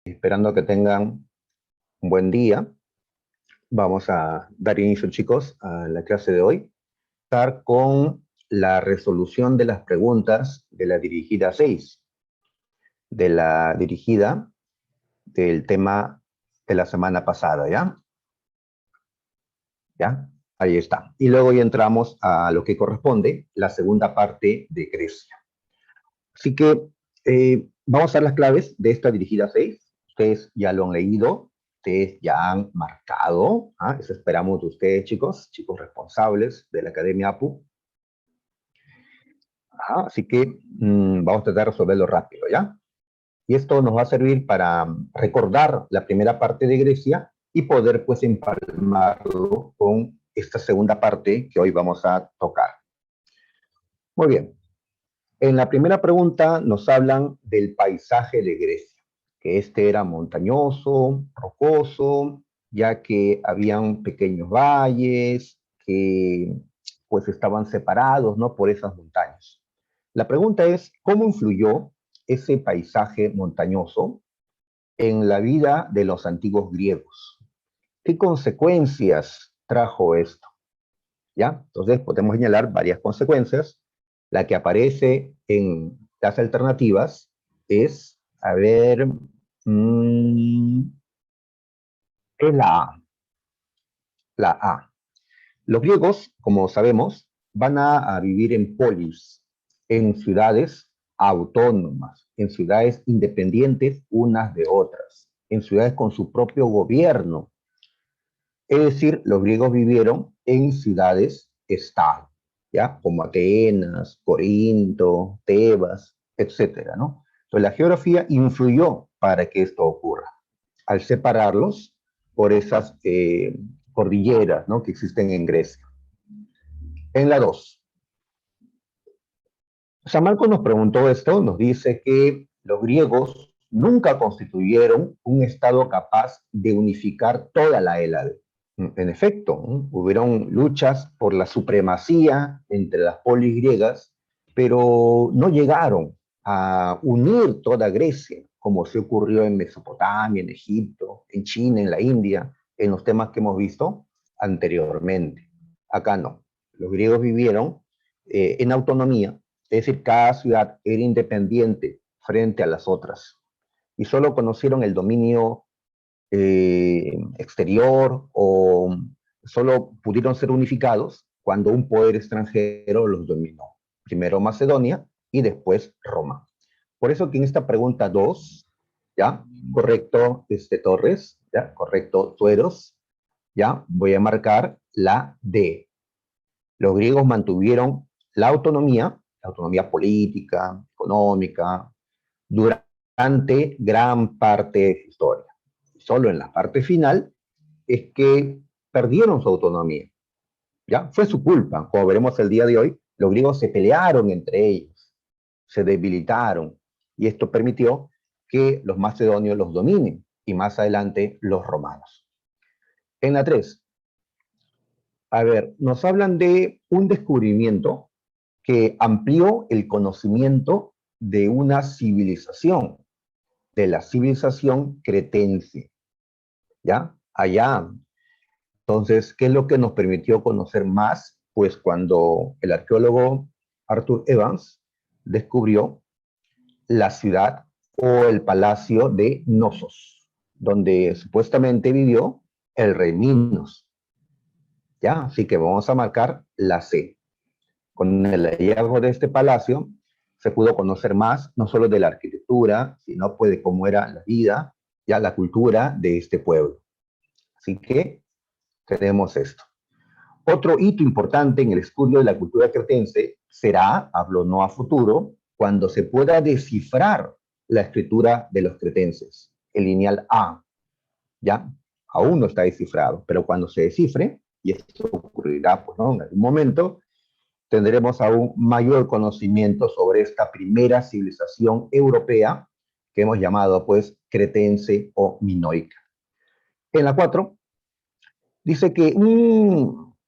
Esperando que tengan un buen día. Vamos a dar inicio, chicos, a la clase de hoy. Estar con la resolución de las preguntas de la dirigida 6, de la dirigida del tema de la semana pasada, ¿ya? ¿Ya? Ahí está. Y luego ya entramos a lo que corresponde, la segunda parte de Grecia. Así que vamos a dar las claves de esta dirigida 6. Ustedes ya lo han leído, ustedes ya han marcado, ¿ah? Eso esperamos de ustedes, chicos responsables de la Academia APU. Así que vamos a tratar de resolverlo rápido, ¿ya? Y esto nos va a servir para recordar la primera parte de Grecia y poder, pues, empalmarlo con esta segunda parte que hoy vamos a tocar. Muy bien. En la primera pregunta nos hablan del paisaje de Grecia, que este era montañoso, rocoso, ya que habían pequeños valles que pues estaban separados, ¿no?, por esas montañas. La pregunta es, ¿cómo influyó ese paisaje montañoso en la vida de los antiguos griegos? ¿Qué consecuencias trajo esto? ¿Ya? Entonces podemos señalar varias consecuencias. La que aparece en las alternativas es, a ver, es la A. La A. Los griegos, como sabemos, van a vivir en polis, en ciudades autónomas, en ciudades independientes unas de otras, en ciudades con su propio gobierno. Es decir, los griegos vivieron en ciudades-estado, ¿ya? Como Atenas, Corinto, Tebas, etcétera, ¿no? Entonces, la geografía influyó para que esto ocurra, al separarlos por esas cordilleras, ¿no?, que existen en Grecia. En la 2, San Marcos nos preguntó esto, nos dice que los griegos nunca constituyeron un estado capaz de unificar toda la Hélade. En efecto, hubieron luchas por la supremacía entre las polis griegas, pero no llegaron a unir toda Grecia, como se ocurrió en Mesopotamia, en Egipto, en China, en la India, en los temas que hemos visto anteriormente. Acá no. Los griegos vivieron en autonomía, es decir, cada ciudad era independiente frente a las otras, y solo conocieron el dominio exterior o solo pudieron ser unificados cuando un poder extranjero los dominó. Primero Macedonia y después Roma. Por eso que en esta pregunta 2, ¿ya? Correcto, Torres, ¿ya? Correcto, Tueros, ¿ya? Voy a marcar la D. Los griegos mantuvieron la autonomía política, económica, durante gran parte de su historia. Solo en la parte final es que perdieron su autonomía. ¿Ya? Fue su culpa. Como veremos el día de hoy, los griegos se pelearon entre ellos, se debilitaron, y esto permitió que los macedonios los dominen, y más adelante los romanos. En la 3, a ver, nos hablan de un descubrimiento que amplió el conocimiento de una civilización, de la civilización cretense, ¿ya? Allá. Entonces, ¿qué es lo que nos permitió conocer más? Pues cuando el arqueólogo Arthur Evans descubrió la ciudad o el palacio de Knossos, donde supuestamente vivió el rey Minos, ¿ya? Así que vamos a marcar la C. Con el hallazgo de este palacio se pudo conocer más, no solo de la arquitectura, sino pues de cómo era la vida, ya la cultura de este pueblo. Así que tenemos esto. Otro hito importante en el estudio de la cultura cretense será, hablo no a futuro, cuando se pueda descifrar la escritura de los cretenses, el lineal A. Ya, aún no está descifrado, pero cuando se descifre, y esto ocurrirá pues, ¿no?, en algún momento, tendremos aún mayor conocimiento sobre esta primera civilización europea que hemos llamado pues cretense o minoica. En la 4, dice que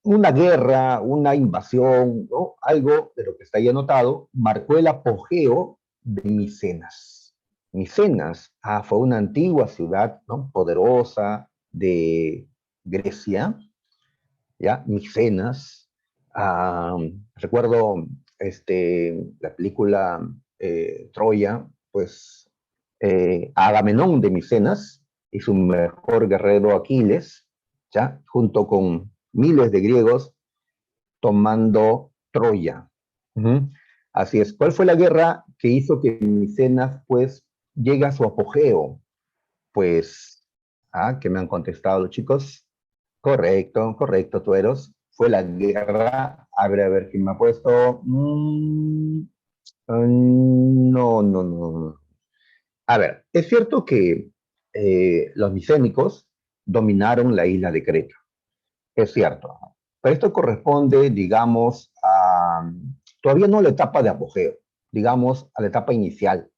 una guerra, una invasión, ¿no?, algo de lo que está ahí anotado, marcó el apogeo de Micenas. Micenas, fue una antigua ciudad, ¿no?, poderosa de Grecia, ¿ya? Micenas. Recuerdo la película Troya, pues Agamenón de Micenas y su mejor guerrero Aquiles, ¿ya?, junto con miles de griegos tomando Troya. Uh-huh. Así es. ¿Cuál fue la guerra que hizo que Micenas pues llegue a su apogeo? Pues, ¿qué me han contestado los chicos? Correcto, correcto, Tueros. Fue la guerra. A ver, ¿quién me ha puesto? No, no, no, no. A ver, es cierto que los micénicos dominaron la isla de Creta. Es cierto. Pero esto corresponde, digamos, todavía no a la etapa de apogeo, digamos, a la etapa inicial.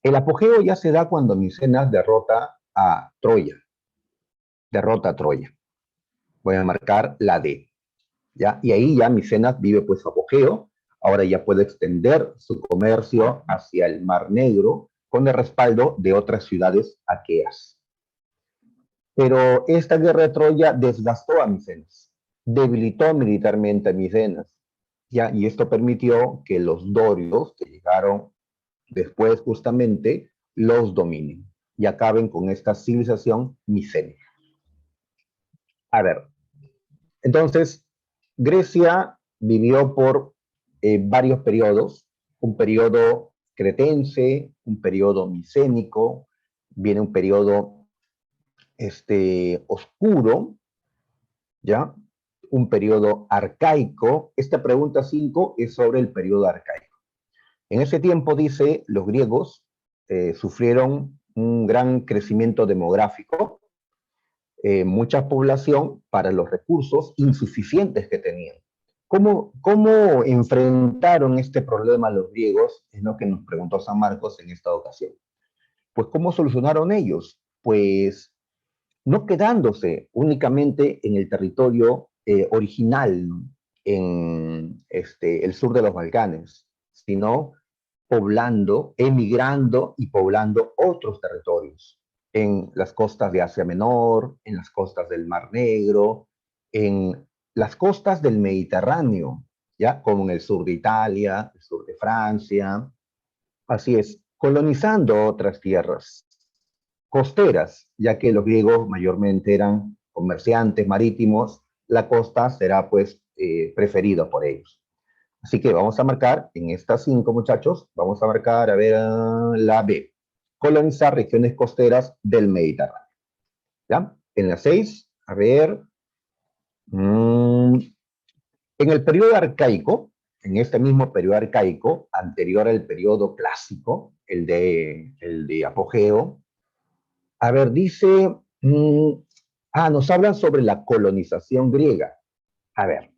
El apogeo ya se da cuando Micenas derrota a Troya. Derrota a Troya. Voy a marcar la D. ¿Ya? Y ahí ya Micenas vive pues su apogeo. Ahora ya puede extender su comercio hacia el Mar Negro con el respaldo de otras ciudades aqueas. Pero esta guerra de Troya desgastó a Micenas, debilitó militarmente a Micenas, ¿ya? Y esto permitió que los dorios, que llegaron después justamente, los dominen y acaben con esta civilización micénica. A ver, entonces, Grecia vivió por varios periodos, un periodo cretense, un periodo micénico, viene un periodo oscuro, ¿ya? Un periodo arcaico. Esta pregunta 5 es sobre el periodo arcaico. En ese tiempo, dice, los griegos sufrieron un gran crecimiento demográfico, mucha población para los recursos insuficientes que tenían. ¿Cómo enfrentaron este problema los griegos? Es lo que nos preguntó San Marcos en esta ocasión. Pues, ¿cómo solucionaron ellos? Pues, no quedándose únicamente en el territorio original, en el sur de los Balcanes, sino poblando, emigrando y poblando otros territorios, en las costas de Asia Menor, en las costas del Mar Negro, en las costas del Mediterráneo, ¿ya? Como en el sur de Italia, el sur de Francia. Así es, colonizando otras tierras costeras, ya que los griegos mayormente eran comerciantes marítimos, la costa será pues preferida por ellos. Así que vamos a marcar en estas 5, muchachos, vamos a marcar, a ver, la B. Colonizar regiones costeras del Mediterráneo. ¿Ya? En la 6, a ver. En el periodo arcaico, en este mismo periodo arcaico, anterior al periodo clásico, el de apogeo, a ver, dice, nos hablan sobre la colonización griega. A ver,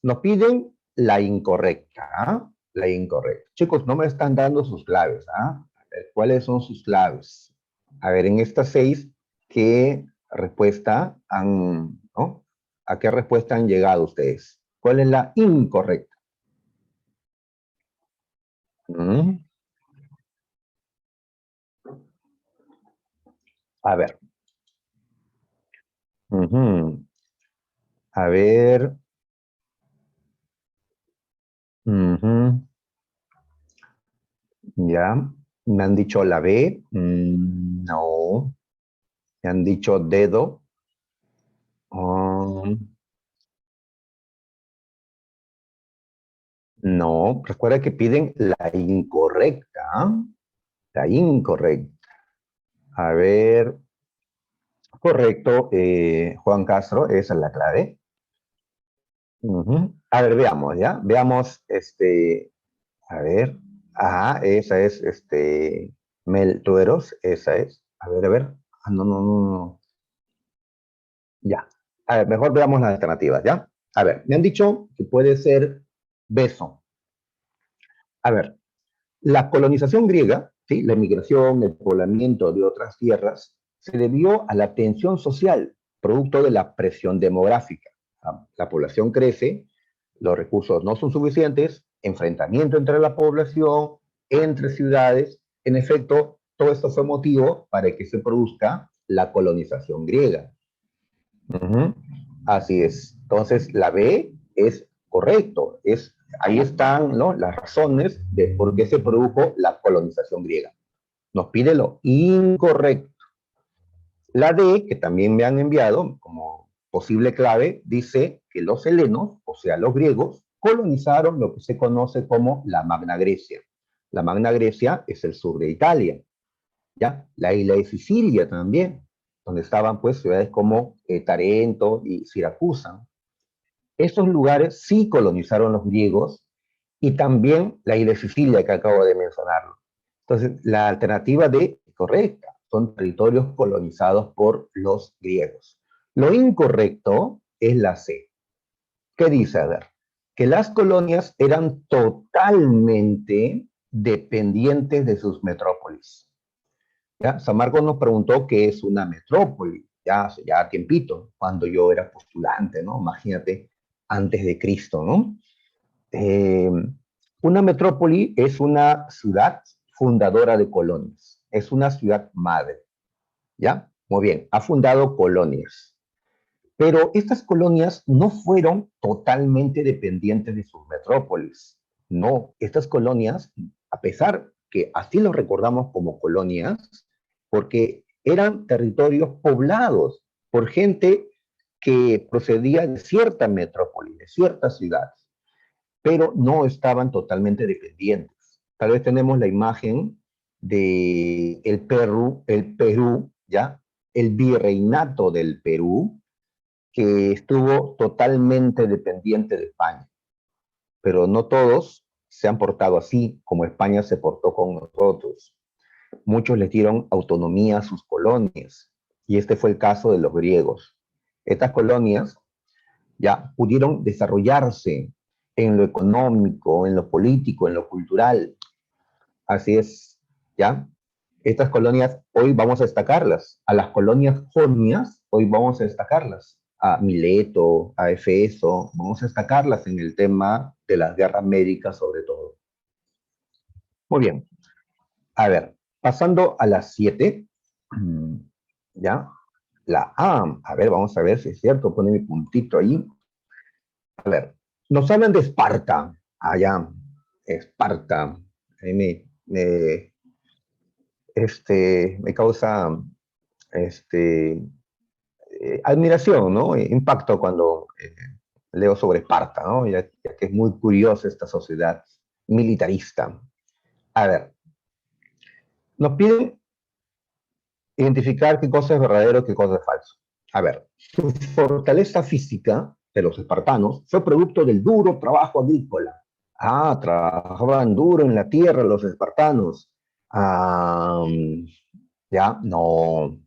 nos piden la incorrecta, la incorrecta. Chicos, no me están dando sus claves, A ver, ¿cuáles son sus claves? A ver, en estas 6, ¿qué respuesta ¿no? ¿A qué respuesta han llegado ustedes? ¿Cuál es la incorrecta? A ver. A ver. Ya. Me han dicho la B. No. Me han dicho dedo. No. Recuerda que piden la incorrecta. La incorrecta. A ver. Correcto, Juan Castro, esa es la clave. A ver, veamos, ¿ya? Veamos, a ver. Ajá, esa es, Mel Tueros, esa es. A ver, a ver. No, no, no, no. Ya. A ver, mejor veamos las alternativas, ¿ya? A ver, me han dicho que puede ser beso. A ver, la colonización griega, ¿sí? La migración, el poblamiento de otras tierras, se debió a la tensión social, producto de la presión demográfica. La población crece, los recursos no son suficientes, enfrentamiento entre la población, entre ciudades, en efecto, todo esto fue motivo para que se produzca la colonización griega. Ujú. Así es. Entonces, la B es correcto. Ahí están, ¿no?, las razones de por qué se produjo la colonización griega. Nos pide lo incorrecto. La D, que también me han enviado como posible clave, dice que los helenos, o sea, los griegos, colonizaron lo que se conoce como la Magna Grecia. La Magna Grecia es el sur de Italia, ¿ya? La isla de Sicilia también, donde estaban pues ciudades como Tarento y Siracusa. Estos lugares sí colonizaron los griegos y también la isla de Sicilia que acabo de mencionarlo. Entonces, la alternativa D es correcta, son territorios colonizados por los griegos. Lo incorrecto es la C. ¿Qué dice? A ver, que las colonias eran totalmente dependientes de sus metrópolis. ¿Ya? San Marcos nos preguntó qué es una metrópoli, ya hace ya tiempito, cuando yo era postulante, ¿no? Imagínate, antes de Cristo, ¿no? Eh, una metrópoli es una ciudad fundadora de colonias, es una ciudad madre, ¿ya? Muy bien, ha fundado colonias, pero estas colonias no fueron totalmente dependientes de sus metrópolis. No, estas colonias, a pesar que así los recordamos como colonias, porque eran territorios poblados por gente que procedía de cierta metrópoli, de ciertas ciudades, pero no estaban totalmente dependientes. Tal vez tenemos la imagen de el Perú, ¿ya? El virreinato del Perú, que estuvo totalmente dependiente de España, pero no todos se han portado así como España se portó con nosotros. Muchos les dieron autonomía a sus colonias, y este fue el caso de los griegos. Estas colonias ya pudieron desarrollarse en lo económico, en lo político, en lo cultural. Así es, ¿ya? Estas colonias hoy vamos a destacarlas. A las colonias jonias hoy vamos a destacarlas. A Mileto, a Efeso, vamos a destacarlas en el tema de las guerras médicas sobre todo. Muy bien. A ver, pasando a las 7, ¿ya? La A ver, vamos a ver si es cierto, pone mi puntito ahí. A ver, nos hablan de Esparta. Allá, Esparta. Me causa este, admiración, ¿no? Impacto cuando leo sobre Esparta, ¿no? Ya que es muy curiosa esta sociedad militarista. A ver, nos piden identificar qué cosa es verdadero y qué cosa es falso. A ver, su fortaleza física de los espartanos fue producto del duro trabajo agrícola. Ah, trabajaban duro en la tierra los espartanos. Ah, ya, no.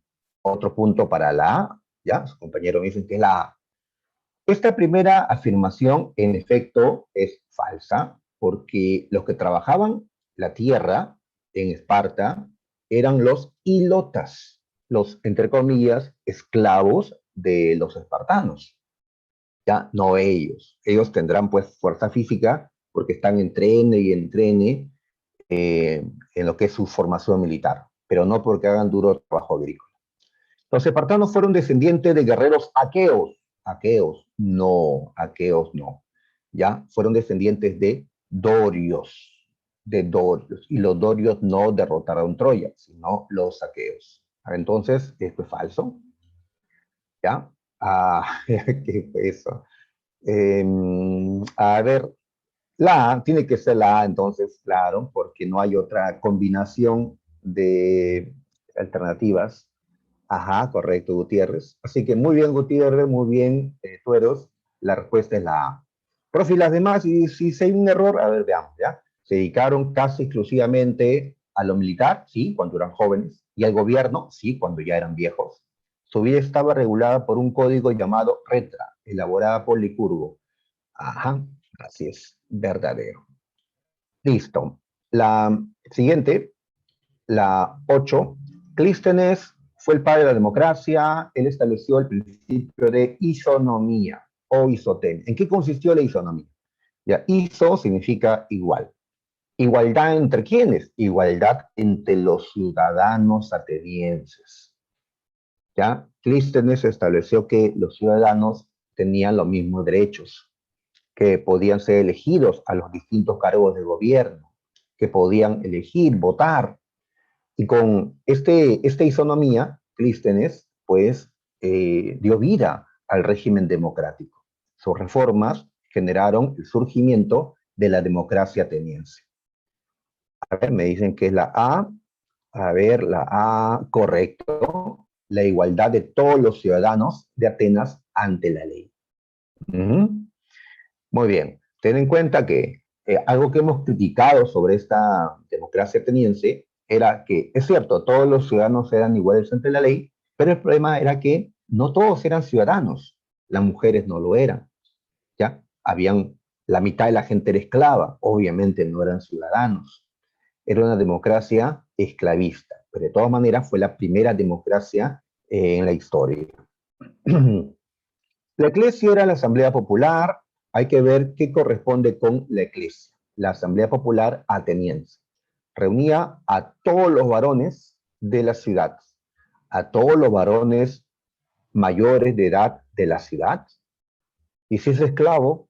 Otro punto para la A, ya, su compañero me dice que es la A. Esta primera afirmación, en efecto, es falsa, porque los que trabajaban la tierra en Esparta eran los ilotas, los, entre comillas, esclavos de los espartanos, ya no ellos. Ellos tendrán pues fuerza física porque están entrene y entrene en lo que es su formación militar, pero no porque hagan duro trabajo agrícola. Los espartanos fueron descendientes de guerreros aqueos. Aqueos no. Ya fueron descendientes de dorios. Y los dorios no derrotaron Troya, sino los aqueos. Entonces, esto es falso. ¿Ya? ¿Qué fue eso? A ver, la A, tiene que ser la A entonces, claro, porque no hay otra combinación de alternativas. Ajá, correcto, Gutiérrez. Así que muy bien, Gutiérrez, muy bien, Tueros. La respuesta es la A. Profe, y las demás, y si hay un error, a ver, veamos, ¿ya? Se dedicaron casi exclusivamente a lo militar, sí, cuando eran jóvenes, y al gobierno, sí, cuando ya eran viejos. Su vida estaba regulada por un código llamado Retra, elaborada por Licurgo. Ajá, así es, verdadero. Listo. La siguiente, la 8. Clístenes fue el padre de la democracia. Él estableció el principio de isonomía o isotemia. ¿En qué consistió la isonomía? Ya, iso significa igual. ¿Igualdad entre quiénes? Igualdad entre los ciudadanos atenienses. ¿Ya? Clístenes estableció que los ciudadanos tenían los mismos derechos, que podían ser elegidos a los distintos cargos de gobierno, que podían elegir, votar. Y con esta isonomía, Clístenes, pues, dio vida al régimen democrático. Sus reformas generaron el surgimiento de la democracia ateniense. A ver, me dicen que es la A. A ver, la A, correcto. La igualdad de todos los ciudadanos de Atenas ante la ley. Muy bien. Ten en cuenta que algo que hemos criticado sobre esta democracia ateniense era que, es cierto, todos los ciudadanos eran iguales ante la ley, pero el problema era que no todos eran ciudadanos. Las mujeres no lo eran, ¿ya? Habían, la mitad de la gente era esclava, obviamente no eran ciudadanos. Era una democracia esclavista, pero de todas maneras fue la primera democracia en la historia. La Iglesia era la Asamblea Popular, hay que ver qué corresponde con la Iglesia, la Asamblea Popular ateniense. Reunía a todos los varones de la ciudad, a todos los varones mayores de edad de la ciudad, y si es esclavo,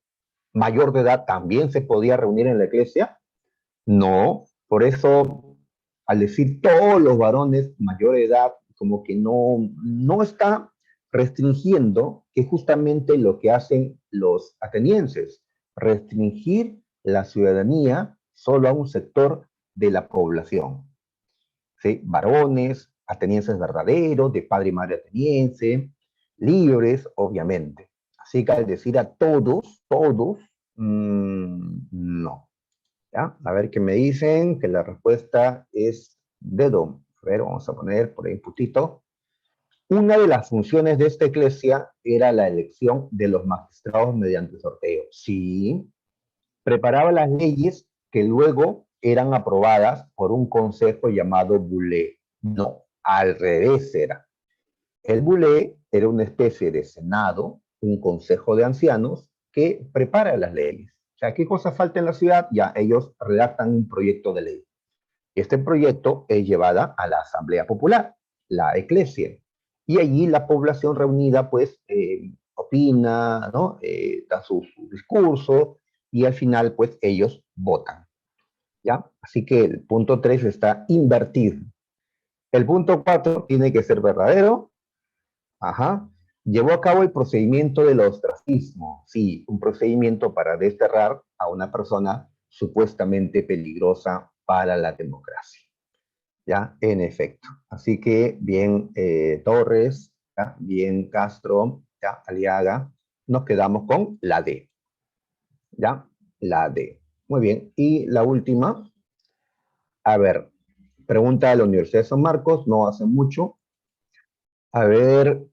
mayor de edad, también se podía reunir en la Iglesia. No, por eso al decir todos los varones mayor de edad, como que no está restringiendo, que es justamente lo que hacen los atenienses, restringir la ciudadanía solo a un sector de la población. ¿Sí? Varones, atenienses verdaderos, de padre y madre ateniense, libres, obviamente. Así que al decir a todos, no. ¿Ya? A ver qué me dicen, que la respuesta es dedo. A ver, vamos a poner por ahí un putito. Una de las funciones de esta iglesia era la elección de los magistrados mediante sorteo. Sí, preparaba las leyes que luego eran aprobadas por un consejo llamado bulé. No, al revés era. El bulé era una especie de senado, un consejo de ancianos que prepara las leyes. O sea, ¿qué cosa falta en la ciudad? Ya ellos redactan un proyecto de ley. Este proyecto es llevada a la Asamblea Popular, la Eclesia, y allí la población reunida pues opina, ¿no? Da su discurso y al final pues ellos votan, ¿ya? Así que el punto 3 está invertido. El punto 4 tiene que ser verdadero. Ajá. Llevó a cabo el procedimiento del ostracismo, sí, un procedimiento para desterrar a una persona supuestamente peligrosa para la democracia. ¿Ya? En efecto. Así que bien Torres, ¿ya? Bien Castro, ¿ya? Aliaga, nos quedamos con la D. ¿Ya? La D. Muy bien. Y la última, a ver, pregunta de la Universidad de San Marcos, no hace mucho. A ver,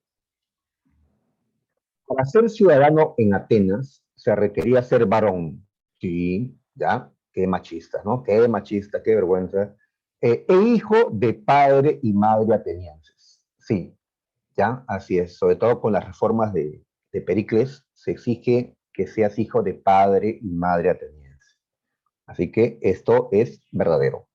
para ser ciudadano en Atenas se requería ser varón. Sí, ya, qué machista, ¿no? Qué machista, qué vergüenza. E hijo de padre y madre atenienses. Sí, ya, así es. Sobre todo con las reformas de Pericles, se exige que seas hijo de padre y madre ateniense. Así que esto es verdadero.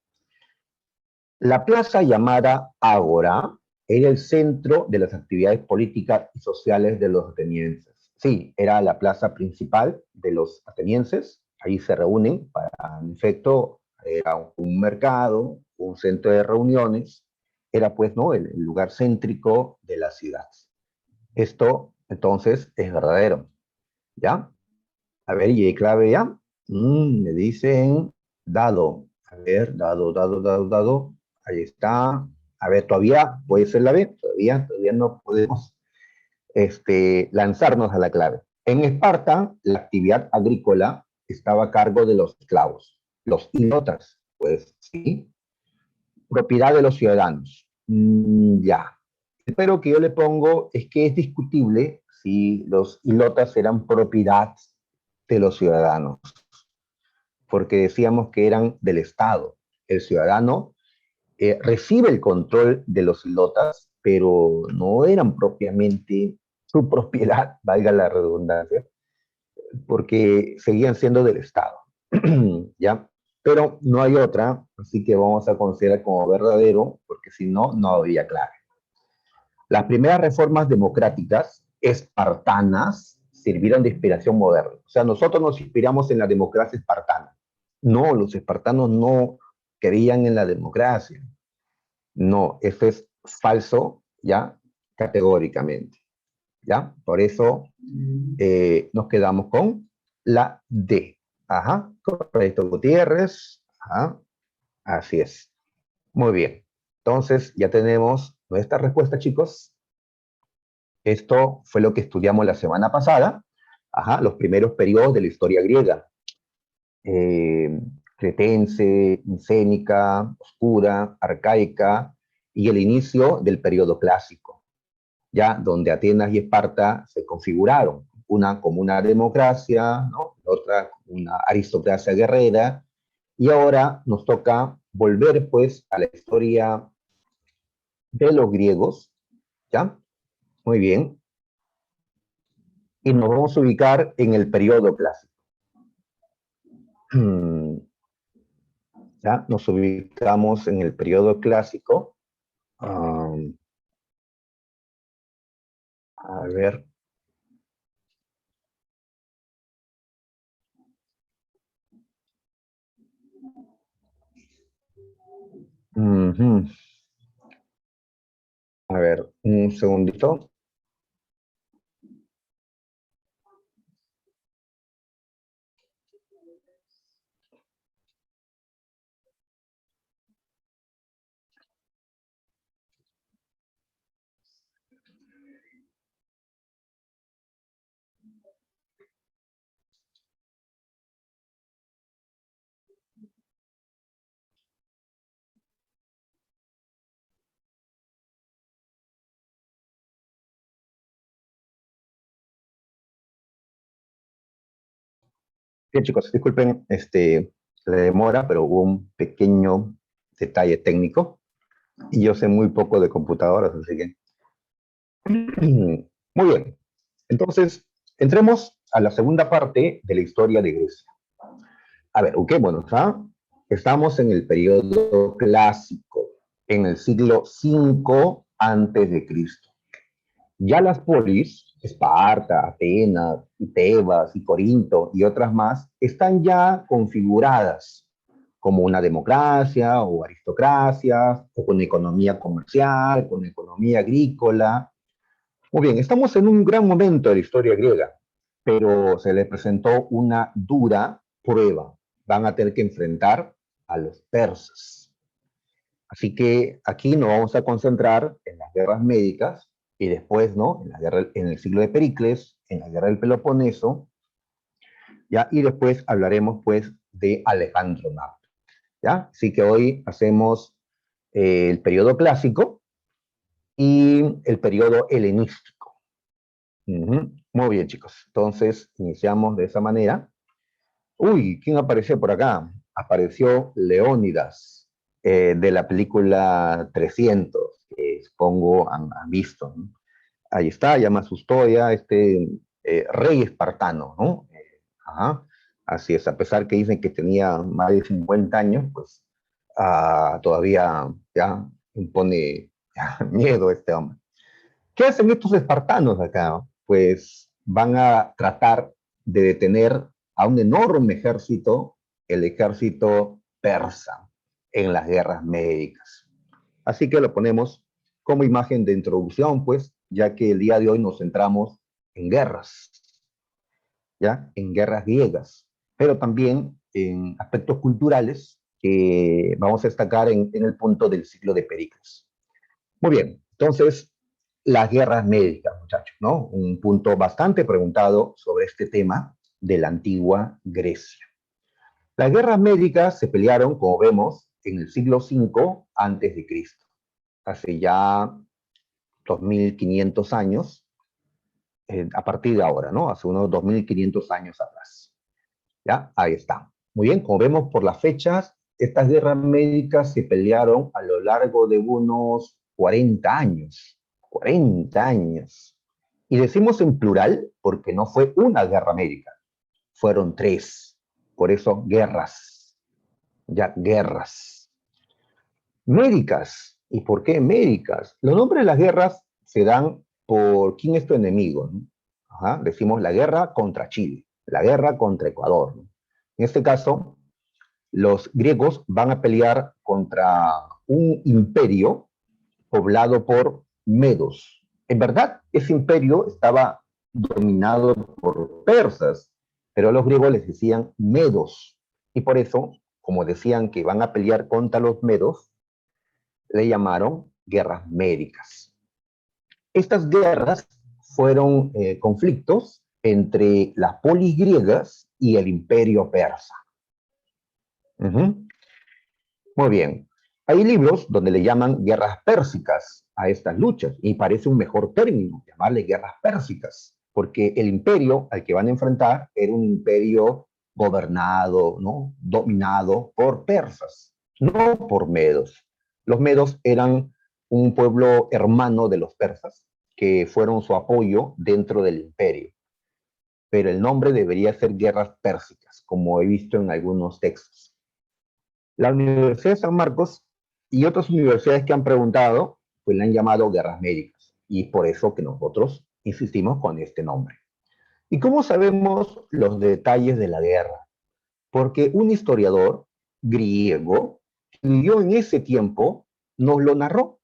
La plaza llamada Ágora era el centro de las actividades políticas y sociales de los atenienses. Sí, era la plaza principal de los atenienses. Ahí se reúnen para, en efecto, era un mercado, un centro de reuniones. Era, pues, ¿no? El lugar céntrico de la ciudad. Esto, entonces, es verdadero. ¿Ya? A ver, y clave ya. Me dicen dado. A ver, dado. Ahí está. A ver, todavía puede ser la B. Todavía no podemos lanzarnos a la clave. En Esparta, la actividad agrícola estaba a cargo de los esclavos. Los ilotas, pues sí, propiedad de los ciudadanos. Ya. Pero que yo le pongo es que es discutible si los ilotas eran propiedad de los ciudadanos, porque decíamos que eran del Estado. El ciudadano recibe el control de los ilotas, pero no eran propiamente su propiedad, valga la redundancia, porque seguían siendo del Estado. ¿Ya? pero no hay otra, así que vamos a considerar como verdadero, porque si no, no habría clave. Las primeras reformas democráticas espartanas sirvieron de inspiración moderna. O sea, nosotros nos inspiramos en la democracia espartana. No, los espartanos no creían en la democracia. No, eso es falso, ¿ya? Categóricamente, ¿ya? Por eso nos quedamos con la D. Ajá, correcto, Gutiérrez. Ajá, así es. Muy bien. Entonces, ya tenemos nuestra respuesta, chicos. Esto fue lo que estudiamos la semana pasada. Ajá, los primeros periodos de la historia griega. Eh, Cretense, micénica, oscura, arcaica y el inicio del periodo clásico, ya donde Atenas y Esparta se configuraron, una como una democracia, ¿no? Otra como una aristocracia guerrera, y ahora nos toca volver pues a la historia de los griegos, ¿ya? Muy bien, y nos vamos a ubicar en el periodo clásico. ¿Ya? Nos ubicamos en el periodo clásico. A ver. A ver, un segundito. Bien, chicos, disculpen la demora, pero hubo un pequeño detalle técnico y yo sé muy poco de computadoras, así que... Muy bien. Entonces, entremos a la segunda parte de la historia de Grecia. A ver, ubiquémonos, ¿ah? Estamos en el periodo clásico, en el siglo V antes de Cristo. Ya las polis, Esparta, Atenas, y Tebas y Corinto y otras más, están ya configuradas como una democracia o aristocracia, o con economía comercial, con economía agrícola. Muy bien, estamos en un gran momento de la historia griega, pero se les presentó una dura prueba. Van a tener que enfrentar a los persas. Así que aquí nos vamos a concentrar en las guerras médicas y después, ¿no? En la guerra, en el siglo de Pericles, en la guerra del Peloponeso, ¿ya? Y después hablaremos, pues, de Alejandro Magno, ¿ya? Así que hoy hacemos el periodo clásico y el periodo helenístico. Muy bien, chicos. Entonces, iniciamos de esa manera. Uy, ¿quién apareció por acá? Apareció Leónidas, de la película 300, que supongo han visto, ¿no? Ahí está, llama su historia, rey espartano, ¿no? Ajá, así es, a pesar que dicen que tenía más de 50 años, pues todavía ya impone ya, miedo este hombre. ¿Qué hacen estos espartanos acá? Pues van a tratar de detener a un enorme ejército, el ejército persa, en las guerras médicas. Así que lo ponemos como imagen de introducción, pues, ya que el día de hoy nos centramos en guerras, ¿ya? En guerras griegas, pero también en aspectos culturales que vamos a destacar en el punto del ciclo de Pericles. Muy bien, entonces, las guerras médicas, muchachos, ¿no? Un punto bastante preguntado sobre este tema de la antigua Grecia. Las guerras médicas se pelearon, como vemos, en el siglo V antes de Cristo, hace ya 2500 años, a partir de ahora, ¿no? Hace unos 2500 años atrás. ¿Ya? Ahí está. Muy bien, como vemos por las fechas, estas guerras médicas se pelearon a lo largo de unos 40 años. 40 años. Y decimos en plural porque no fue una guerra médica, fueron tres. Por eso, guerras. ya, guerras. Médicas. ¿Y por qué médicas? Los nombres de las guerras se dan por quién es tu enemigo, ¿no? Ajá, decimos la guerra contra Chile, la guerra contra Ecuador, ¿no? En este caso, los griegos van a pelear contra un imperio poblado por medos. En verdad, ese imperio estaba dominado por persas, pero a los griegos les decían medos. Y por eso, como decían que van a pelear contra los medos, le llamaron guerras médicas. Estas guerras fueron conflictos entre las polis griegas y el imperio persa. Muy bien. Hay libros donde le llaman guerras pérsicas a estas luchas y parece un mejor término llamarle guerras pérsicas, porque el imperio al que van a enfrentar era un imperio gobernado, ¿no? Dominado por persas, no por medos. Los medos eran un pueblo hermano de los persas que fueron su apoyo dentro del imperio, pero el nombre debería ser guerras pérsicas, como he visto en algunos textos. La Universidad de San Marcos y otras universidades que han preguntado, pues le han llamado guerras médicas. Y por eso que nosotros insistimos con este nombre. ¿Y cómo sabemos los detalles de la guerra? Porque un historiador griego que vivió en ese tiempo nos lo narró.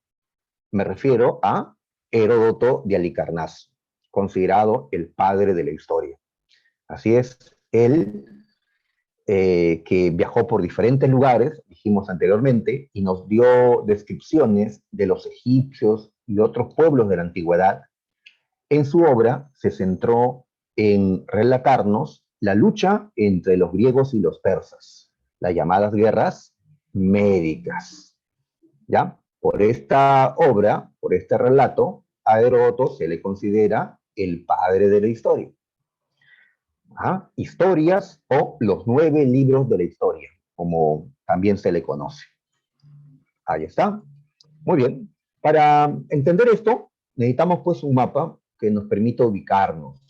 Me refiero a Heródoto de Halicarnaso, considerado el padre de la historia. Así es, él que viajó por diferentes lugares, dijimos anteriormente, y nos dio descripciones de los egipcios y otros pueblos de la antigüedad. En su obra se centró en relatarnos la lucha entre los griegos y los persas, las llamadas guerras médicas. ¿Ya? Por esta obra, por este relato, a Heródoto se le considera el padre de la historia. ¿Ah? Historias o los 9 libros de la historia, como también se le conoce. Ahí está. Muy bien. Para entender esto, necesitamos pues un mapa que nos permita ubicarnos,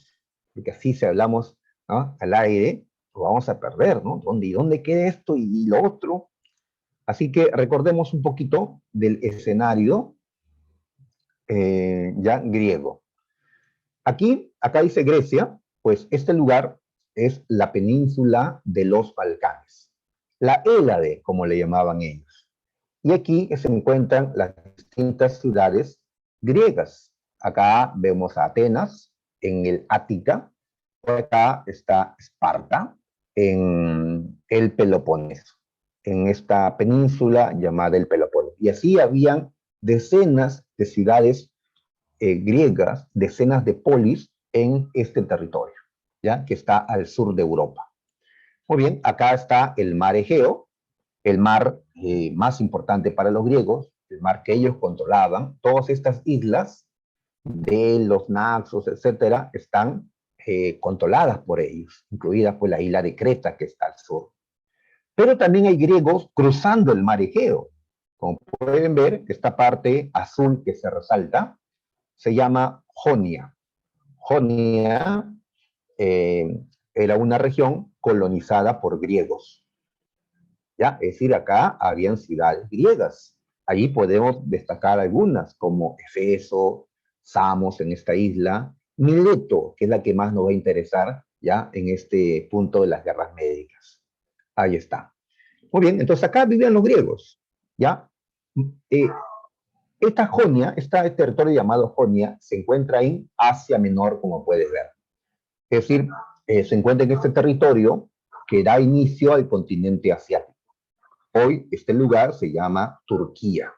porque así si hablamos, ¿no?, al aire, lo vamos a perder, ¿no? ¿Dónde queda esto y lo otro? Así que recordemos un poquito del escenario ya griego. Acá dice Grecia, pues este lugar es la península de los Balcanes, la Hélade, como le llamaban ellos. Y aquí se encuentran las distintas ciudades griegas. Acá vemos a Atenas, en el Ática, por acá está Esparta, en el Peloponeso, en esta península llamada el Peloponeso. Y así habían decenas de ciudades griegas, decenas de polis en este territorio, ¿ya? Que está al sur de Europa. Muy bien, acá está el mar Egeo, el mar más importante para los griegos, el mar que ellos controlaban. Todas estas islas de los Naxos, etcétera, están controladas por ellos, incluida pues la isla de Creta que está al sur. Pero también hay griegos cruzando el mar Egeo. Como pueden ver, esta parte azul que se resalta se llama Jonia. Jonia era una región colonizada por griegos. ¿Ya? Es decir, acá habían ciudades griegas. Allí podemos destacar algunas, como Efeso, Samos en esta isla, Mileto, que es la que más nos va a interesar ya en este punto de las guerras médicas. Ahí está. Muy bien, entonces acá vivían los griegos. ¿Ya? Eh, Esta Jonia, este territorio llamado Jonia, se encuentra en Asia Menor, como puedes ver. Es decir, se encuentra en este territorio que da inicio al continente asiático. Hoy este lugar se llama Turquía.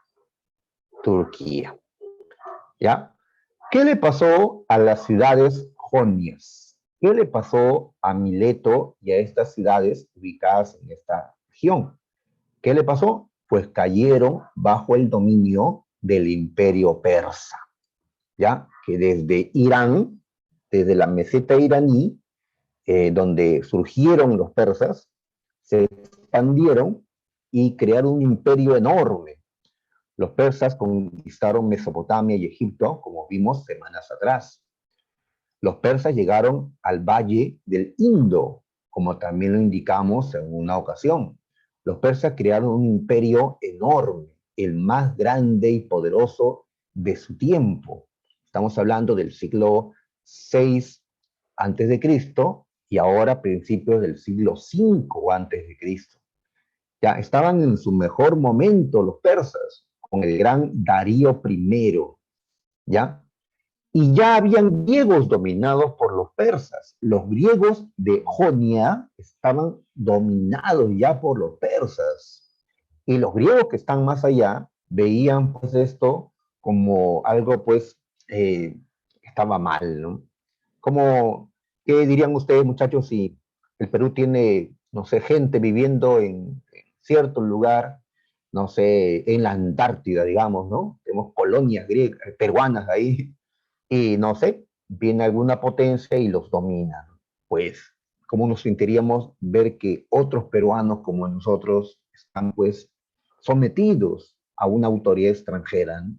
Turquía. ¿Ya? ¿Qué le pasó a las ciudades jonias? ¿Qué le pasó a Mileto y a estas ciudades ubicadas en esta región? ¿Qué le pasó? Pues cayeron bajo el dominio del imperio persa, ¿ya? Que desde Irán, desde la meseta iraní, donde surgieron los persas, se expandieron y crearon un imperio enorme. Los persas conquistaron Mesopotamia y Egipto, como vimos semanas atrás. Los persas llegaron al valle del Indo, como también lo indicamos en una ocasión. los persas crearon un imperio enorme, el más grande y poderoso de su tiempo. Estamos hablando del siglo VI antes de Cristo y ahora principios del siglo V antes de Cristo. Ya estaban en su mejor momento los persas, con el gran Darío I, ¿ya? Y ya habían griegos dominados por los persas. Los griegos de Jonia estaban dominados ya por los persas. Y los griegos que están más allá veían pues esto como algo pues estaba mal, ¿no? Como, ¿qué dirían ustedes, muchachos, si el Perú tiene, no sé, gente viviendo en cierto lugar, no sé, en la Antártida, digamos, ¿no? Tenemos colonias griegas, peruanas ahí, y no sé, viene alguna potencia y los domina. Pues, ¿cómo nos sentiríamos ver que otros peruanos como nosotros están pues sometidos a una autoridad extranjera, ¿no?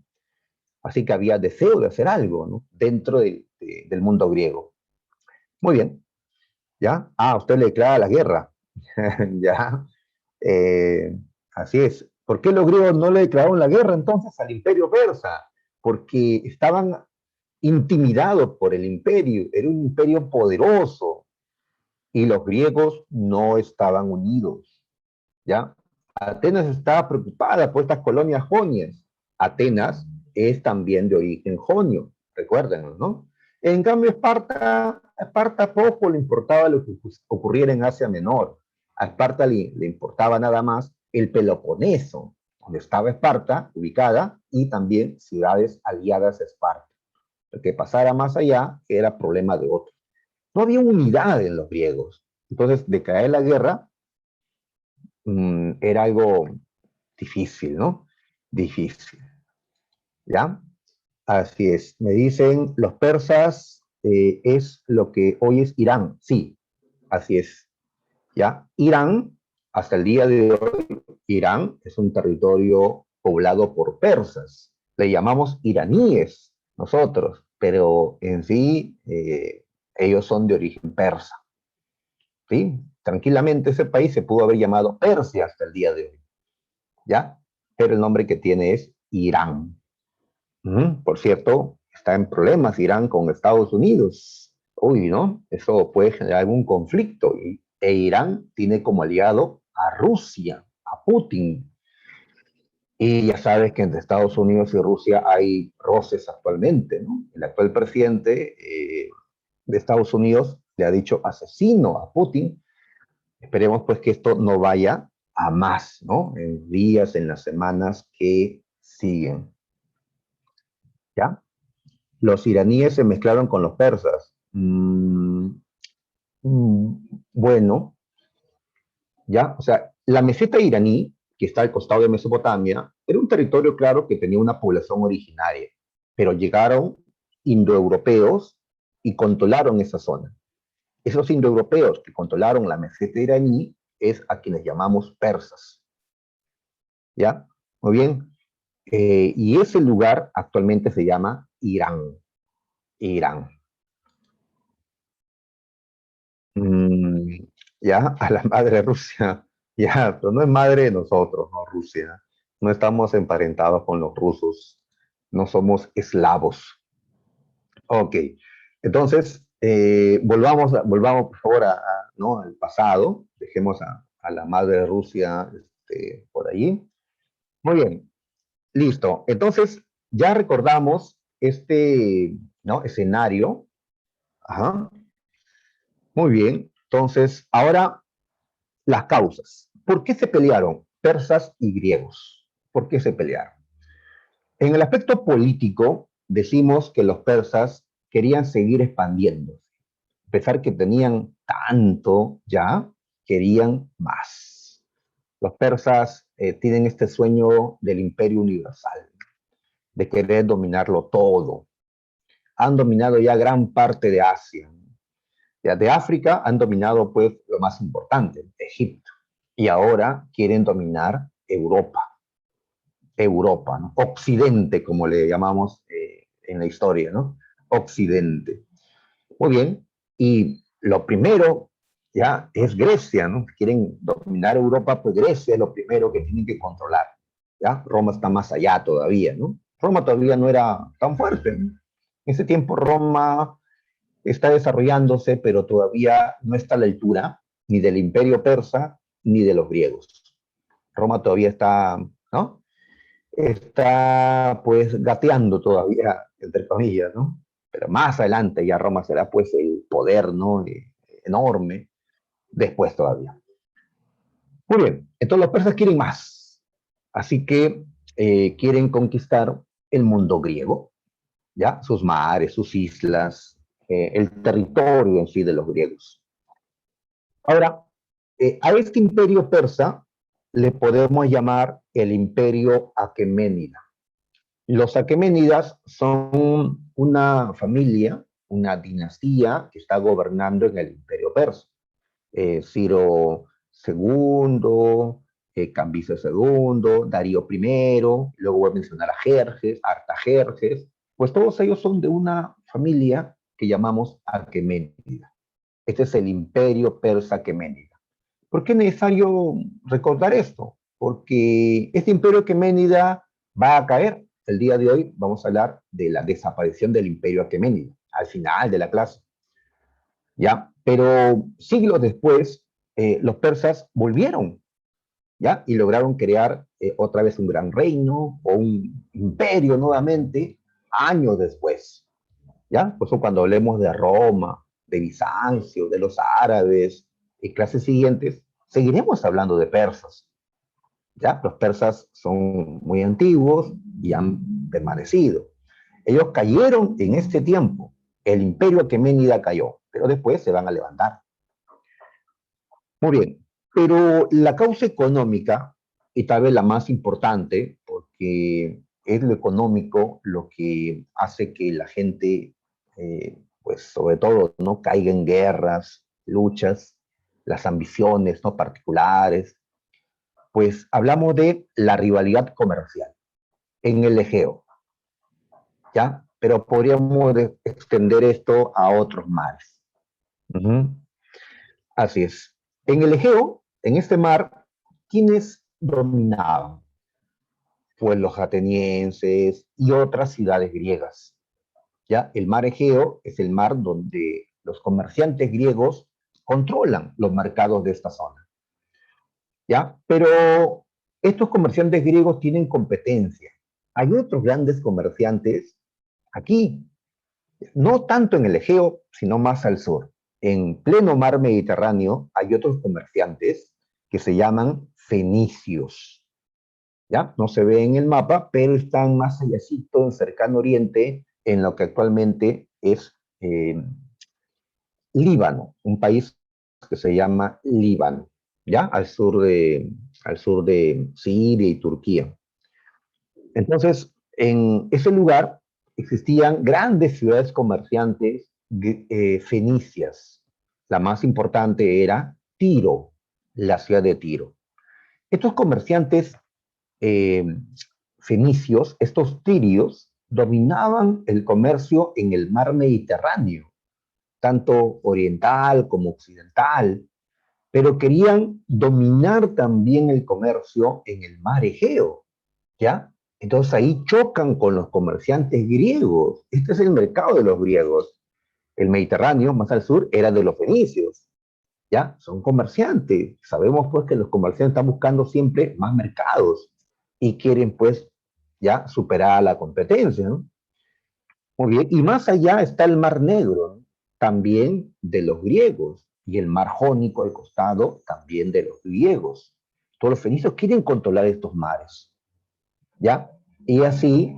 Así que había deseo de hacer algo, ¿no? Dentro del mundo griego. Muy bien, ¿ya? Ah, usted le declara la guerra. Ya, eh, así es. ¿Por qué los griegos no le declararon la guerra entonces al imperio persa? Porque estaban intimidados por el imperio, era un imperio poderoso y los griegos no estaban unidos, ¿ya? Atenas estaba preocupada por estas colonias jonias. Atenas es también de origen jonio, recuérdenlo, ¿no? En cambio, Esparta poco le importaba lo que ocurriera en Asia Menor. A Esparta le importaba nada más el Peloponeso, donde estaba Esparta ubicada, y también ciudades aliadas a Esparta. Lo que pasara más allá era problema de otros. No había unidad en los griegos. Entonces, declarar la guerra era algo difícil, ¿no? Difícil, ¿ya? Así es. Me dicen, los persas es lo que hoy es Irán. Sí, así es, ¿ya? Irán, hasta el día de hoy, Irán es un territorio poblado por persas. Le llamamos iraníes nosotros, pero en sí ellos son de origen persa, ¿sí? Tranquilamente ese país se pudo haber llamado Persia hasta el día de hoy, ¿ya? Pero el nombre que tiene es Irán. Por cierto, está en problemas Irán con Estados Unidos. Uy, ¿no? Eso puede generar algún conflicto. E Irán tiene como aliado a Rusia, a Putin. Y ya sabes que entre Estados Unidos y Rusia hay roces actualmente, ¿no? El actual presidente de Estados Unidos le ha dicho asesino a Putin. Esperemos pues que esto no vaya a más, ¿no? En días, en las semanas que siguen, ¿ya? Los iraníes se mezclaron con los persas. Mm, bueno, ¿ya? O sea, la meseta iraní, que está al costado de Mesopotamia, era un territorio, claro, que tenía una población originaria, pero llegaron indoeuropeos y controlaron esa zona. Esos indoeuropeos que controlaron la meseta iraní es a quienes llamamos persas, ¿ya? Muy bien. Y ese lugar actualmente se llama Irán. Irán. Mm, ya, a la madre Rusia. Ya, pero no es madre de nosotros, ¿no? Rusia. No estamos emparentados con los rusos. No somos eslavos. Ok. Entonces, volvamos por favor ¿no? al pasado. Dejemos a la madre de Rusia por allí. Muy bien. Listo. Entonces, ya recordamos este, ¿no? escenario. Ajá. Muy bien. Entonces, ahora las causas. ¿Por qué se pelearon persas y griegos? ¿Por qué se pelearon? En el aspecto político, decimos que los persas querían seguir expandiéndose. A pesar que tenían tanto ya, querían más. Los persas tienen este sueño del imperio universal, de querer dominarlo todo. Han dominado ya gran parte de Asia. Ya de África han dominado pues lo más importante, Egipto. Y ahora quieren dominar Europa, Europa, ¿no? Occidente, como le llamamos en la historia, ¿no? Occidente. Muy bien. Y lo primero ya es Grecia, ¿no? Quieren dominar Europa, pues Grecia es lo primero que tienen que controlar, ¿ya? Roma está más allá todavía, ¿no? Roma todavía no era tan fuerte, ¿no? En ese tiempo Roma está desarrollándose, pero todavía no está a la altura ni del imperio persa ni de los griegos. Roma todavía está, ¿no? Está pues gateando todavía, entre comillas, ¿no? Pero más adelante ya Roma será pues el poder, ¿no? Enorme, después todavía. Muy bien, entonces los persas quieren más, así que quieren conquistar el mundo griego, ¿ya? Sus mares, sus islas, el territorio en sí de los griegos. Ahora, a este imperio persa le podemos llamar el imperio aqueménida. Los aqueménidas son una familia, una dinastía que está gobernando en el imperio persa. Ciro II, Cambises II, Darío I, luego voy a mencionar a Jerjes, Artajerjes, pues todos ellos son de una familia que llamamos aqueménida. Este es el imperio persa aqueménida. ¿Por qué es necesario recordar esto? Porque este imperio aqueménida va a caer. El día de hoy vamos a hablar de la desaparición del imperio aqueménida, al final de la clase. ¿Ya? Pero siglos después, los persas volvieron, ¿ya? Y lograron crear otra vez un gran reino o un imperio nuevamente años después, ¿ya? Por eso cuando hablemos de Roma, de Bizancio, de los árabes y clases siguientes, seguiremos hablando de persas, ¿ya? Los persas son muy antiguos y han permanecido. Ellos cayeron en este tiempo. El imperio aqueménida cayó, pero después se van a levantar. Muy bien, pero la causa económica, y tal vez la más importante, porque es lo económico lo que hace que la gente, pues sobre todo, ¿no? Caiga en guerras, luchas, las ambiciones, ¿no? Particulares, pues hablamos de la rivalidad comercial en el Egeo, ¿ya? Pero podríamos extender esto a otros mares. Uh-huh. Así es. En el Egeo, en este mar, ¿quiénes dominaban? Pues los atenienses y otras ciudades griegas. ¿Ya? El mar Egeo es el mar donde los comerciantes griegos controlan los mercados de esta zona. ¿Ya? Pero estos comerciantes griegos tienen competencia. Hay otros grandes comerciantes aquí, no tanto en el Egeo, sino más al sur. En pleno mar Mediterráneo hay otros comerciantes que se llaman fenicios. ¿Ya? No se ve en el mapa, pero están más allácito en cercano oriente, en lo que actualmente es Líbano, un país que se llama Líbano, ¿ya? Al sur de Siria y Turquía. Entonces, en ese lugar existían grandes ciudades comerciantes fenicias. La más importante era Tiro, la ciudad de Tiro. Estos comerciantes eh, fenicios, estos tirios, dominaban el comercio en el mar Mediterráneo, tanto oriental como occidental, pero querían dominar también el comercio en el mar Egeo, ¿ya? Entonces ahí chocan con los comerciantes griegos. Este es el mercado de los griegos. El Mediterráneo, más al sur, era de los fenicios, ¿ya? Son comerciantes. Sabemos pues que los comerciantes están buscando siempre más mercados y quieren pues ya superar la competencia, ¿no? Muy bien, y más allá está el Mar Negro, ¿no? También de los griegos, y el Mar Jónico al costado también de los griegos. Todos los fenicios quieren controlar estos mares, ¿ya? Y así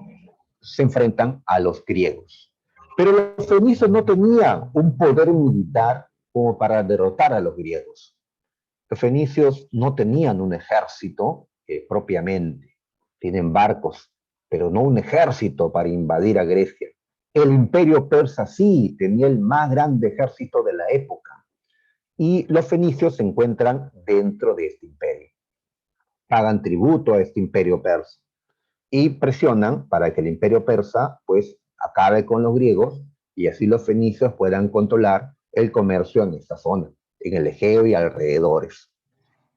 se enfrentan a los griegos. Pero los fenicios no tenían un poder militar como para derrotar a los griegos. Los fenicios no tenían un ejército propiamente, tienen barcos, pero no un ejército para invadir a Grecia. El imperio persa sí tenía el más grande ejército de la época y los fenicios se encuentran dentro de este imperio. Pagan tributo a este imperio persa y presionan para que el imperio persa pues acabe con los griegos y así los fenicios puedan controlar el comercio en esta zona, en el Egeo y alrededores.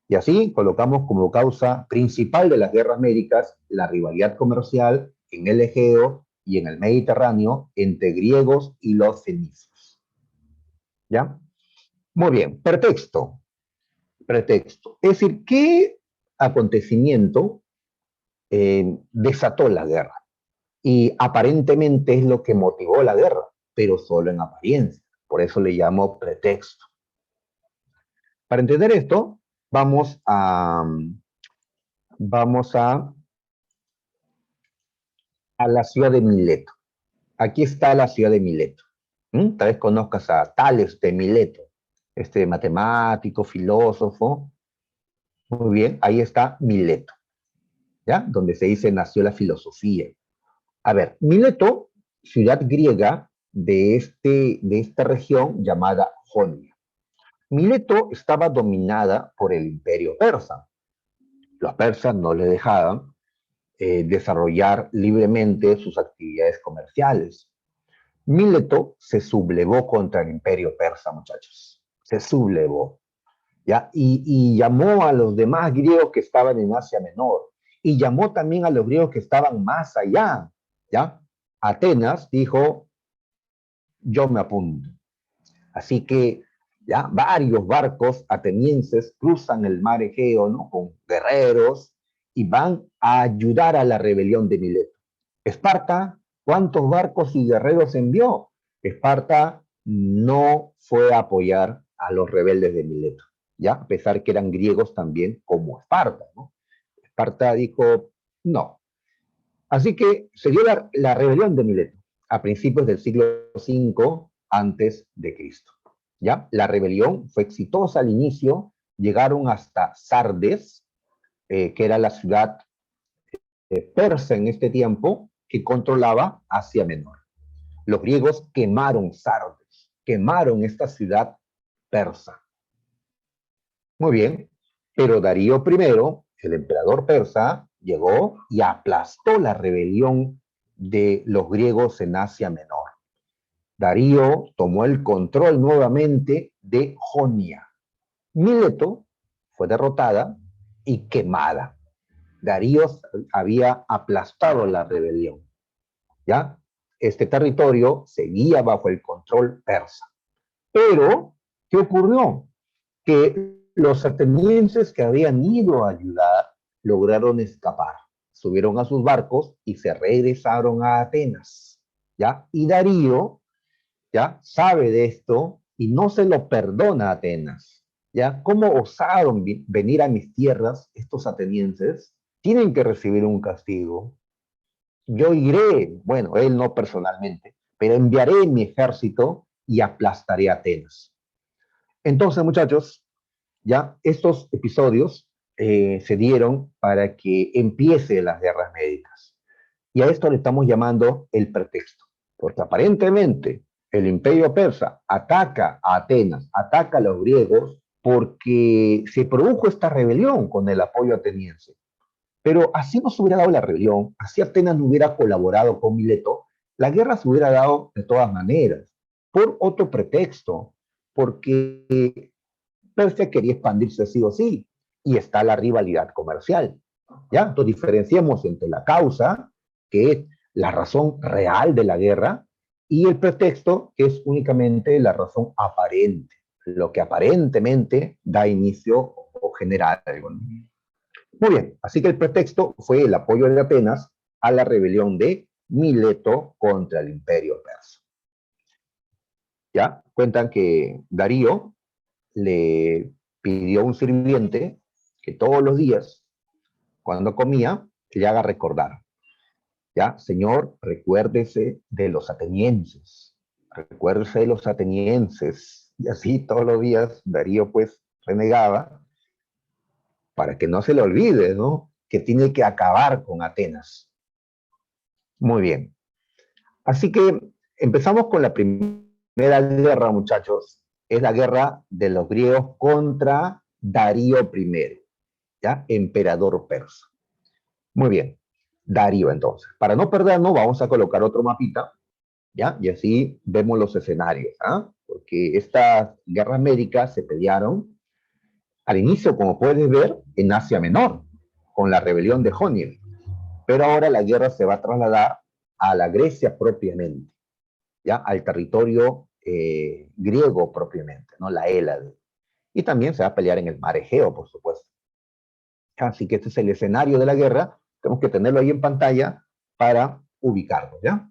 Y así colocamos como causa principal de las guerras médicas la rivalidad comercial en el Egeo y en el Mediterráneo entre griegos y los fenicios. ¿Ya? Muy bien, pretexto. Pretexto. Es decir, ¿qué acontecimiento desató la guerra? Y aparentemente es lo que motivó la guerra, pero solo en apariencia. Por eso le llamo pretexto. Para entender esto, vamos a la ciudad de Mileto. Aquí está la ciudad de Mileto. Tal vez conozcas a Tales de Mileto, este matemático, filósofo. Muy bien, ahí está Mileto, ¿ya? Donde se dice nació la filosofía. A ver, Mileto, ciudad griega de esta región llamada Jonia. Mileto estaba dominada por el imperio persa. Los persas no le dejaban desarrollar libremente sus actividades comerciales. Mileto se sublevó contra el imperio persa, muchachos. Se sublevó, ¿ya? Y llamó a los demás griegos que estaban en Asia Menor. Y llamó también a los griegos que estaban más allá, ¿ya? Atenas dijo, yo me apunto. Así que ya varios barcos atenienses cruzan el mar Egeo, ¿no? Con guerreros y van a ayudar a la rebelión de Mileto. Esparta, ¿cuántos barcos y guerreros envió? Esparta no fue a apoyar a los rebeldes de Mileto, ¿ya? A pesar que eran griegos también como Esparta, ¿no? Esparta dijo, no. Así que se dio la rebelión de Mileto a principios del siglo V antes de Cristo. ¿Ya? La rebelión fue exitosa al inicio, llegaron hasta Sardes, que era la ciudad persa en este tiempo, que controlaba Asia Menor. Los griegos quemaron Sardes, quemaron esta ciudad persa. Muy bien, pero Darío I, el emperador persa, llegó y aplastó la rebelión de los griegos en Asia Menor. Darío tomó el control nuevamente de Jonia. Mileto fue derrotada y quemada. Darío había aplastado la rebelión. ¿Ya? Este territorio seguía bajo el control persa. Pero, ¿qué ocurrió? Que los atenienses que habían ido a ayudar lograron escapar. Subieron a sus barcos y se regresaron a Atenas. ¿Ya? Y Darío, ¿ya? Sabe de esto y no se lo perdona a Atenas. ¿Ya? ¿Cómo osaron venir a mis tierras estos atenienses? Tienen que recibir un castigo. Yo iré, bueno, él no personalmente, pero enviaré mi ejército y aplastaré a Atenas. Entonces, muchachos, ya estos episodios se dieron para que empiece las guerras médicas. Y a esto le estamos llamando el pretexto, porque aparentemente el imperio persa ataca a Atenas, ataca a los griegos, porque se produjo esta rebelión con el apoyo ateniense. Pero así no se hubiera dado la rebelión, así Atenas no hubiera colaborado con Mileto, la guerra se hubiera dado de todas maneras, por otro pretexto, porque Persia quería expandirse sí o sí, y está la rivalidad comercial. ¿Ya? Entonces diferenciemos entre la causa, que es la razón real de la guerra, y el pretexto, que es únicamente la razón aparente, lo que aparentemente da inicio o genera algo. Muy bien, así que el pretexto fue el apoyo de Atenas a la rebelión de Mileto contra el imperio persa. ¿Ya? Cuentan que Darío le pidió a un sirviente que todos los días, cuando comía, le haga recordar, ¿ya? Señor, recuérdese de los atenienses, recuérdese de los atenienses. Y así todos los días Darío pues renegaba para que no se le olvide, ¿no? Que tiene que acabar con Atenas. Muy bien. Así que empezamos con la primera guerra, muchachos. Es la guerra de los griegos contra Darío I, ¿ya? Emperador persa. Muy bien. Darío, entonces. Para no perdernos, vamos a colocar otro mapita, ¿ya? Y así vemos los escenarios, ¿ah? porque estas guerras médicas se pelearon al inicio, como puedes ver, en Asia Menor, con la rebelión de Honiel. Pero ahora la guerra se va a trasladar a la Grecia propiamente, ¿ya? Al territorio griego propiamente, ¿no? La Hélade. Y también se va a pelear en el mar Egeo, por supuesto. Así que este es el escenario de la guerra. Tenemos que tenerlo ahí en pantalla para ubicarlo, ¿ya?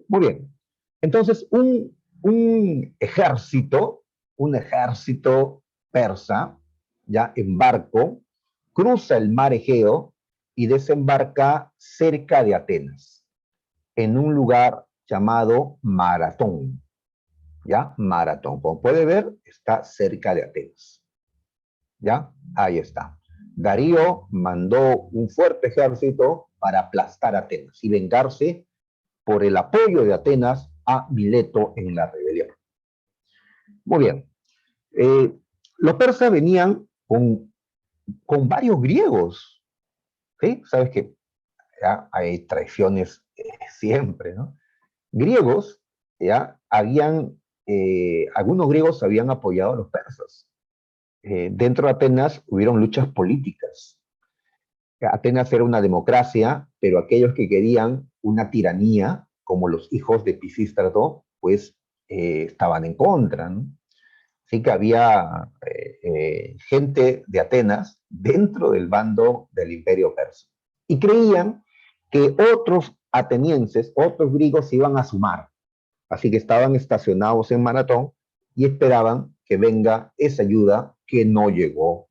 Muy bien. Entonces, un ejército persa, ya en barco, cruza el mar Egeo y desembarca cerca de Atenas, en un lugar llamado Maratón. ¿Ya? Maratón. Como puede ver, está cerca de Atenas. ¿Ya? Ahí está. Darío mandó un fuerte ejército para aplastar a Atenas y vengarse por el apoyo de Atenas a Mileto en la rebelión. Muy bien. Eh, los persas venían con varios griegos. ¿Sí? Sabes que ya hay traiciones siempre, ¿no? Griegos, ya habían, algunos griegos habían apoyado a los persas. Dentro de Atenas hubieron luchas políticas. Atenas era una democracia, pero aquellos que querían una tiranía, como los hijos de Pisístrato, pues estaban en contra, ¿no? Así que había gente de Atenas dentro del bando del imperio persa. Y creían que otros atenienses, otros griegos se iban a sumar. Así que estaban estacionados en Maratón y esperaban que venga esa ayuda que no llegó.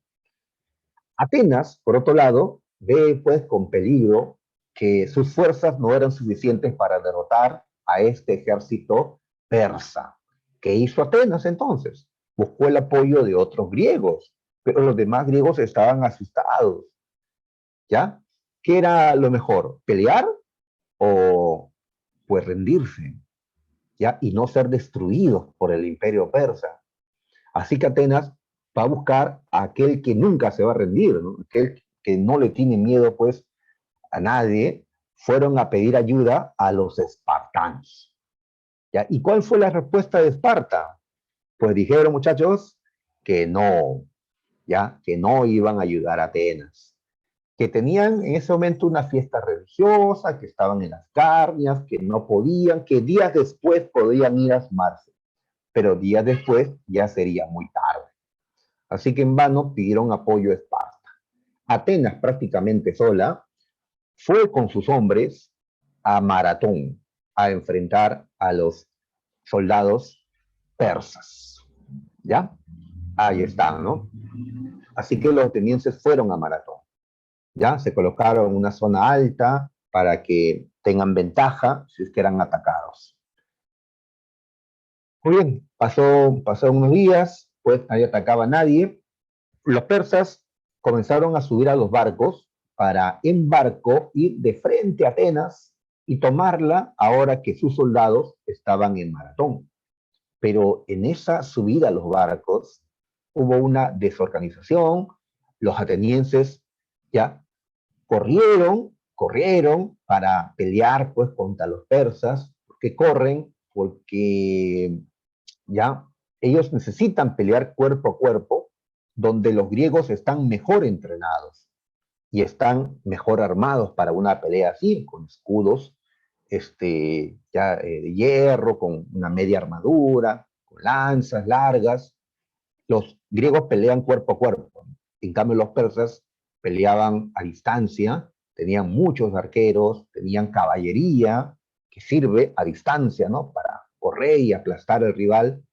Atenas, por otro lado, ve pues con peligro que sus fuerzas no eran suficientes para derrotar a este ejército persa. ¿Qué hizo Atenas entonces? Buscó el apoyo de otros griegos, pero los demás griegos estaban asustados. ¿Ya? ¿Qué era lo mejor? ¿Pelear o pues rendirse? ¿Ya? Y no ser destruidos por el imperio persa. Así que Atenas va a buscar a aquel que nunca se va a rendir, ¿no? Aquel que no le tiene miedo pues a nadie. Fueron a pedir ayuda a los espartanos. ¿Ya? ¿Y cuál fue la respuesta de Esparta? Pues dijeron, muchachos, que no, ¿ya? Que no iban a ayudar a Atenas, que tenían en ese momento una fiesta religiosa, que estaban en las carnias, que no podían, que días después podían ir a sumarse, pero días después ya sería muy tarde. Así que en vano pidieron apoyo a Esparta. Atenas, prácticamente sola, fue con sus hombres a Maratón a enfrentar a los soldados persas. ¿Ya? Ahí están, ¿no? Así que los atenienses fueron a Maratón. ¿Ya? Se colocaron en una zona alta para que tengan ventaja si es que eran atacados. Muy bien, pasaron unos días, pues nadie atacaba a nadie. Los persas comenzaron a subir a los barcos para en barco ir de frente a Atenas y tomarla ahora que sus soldados estaban en Maratón. Pero en esa subida a los barcos hubo una desorganización, los atenienses ya corrieron para pelear pues contra los persas, que corren porque ya ellos necesitan pelear cuerpo a cuerpo, donde los griegos están mejor entrenados y están mejor armados para una pelea así, con escudos de hierro, con una media armadura, con lanzas largas. Los griegos pelean cuerpo a cuerpo. En cambio, los persas peleaban a distancia, tenían muchos arqueros, tenían caballería que sirve a distancia, ¿no? Para correr y aplastar al rival.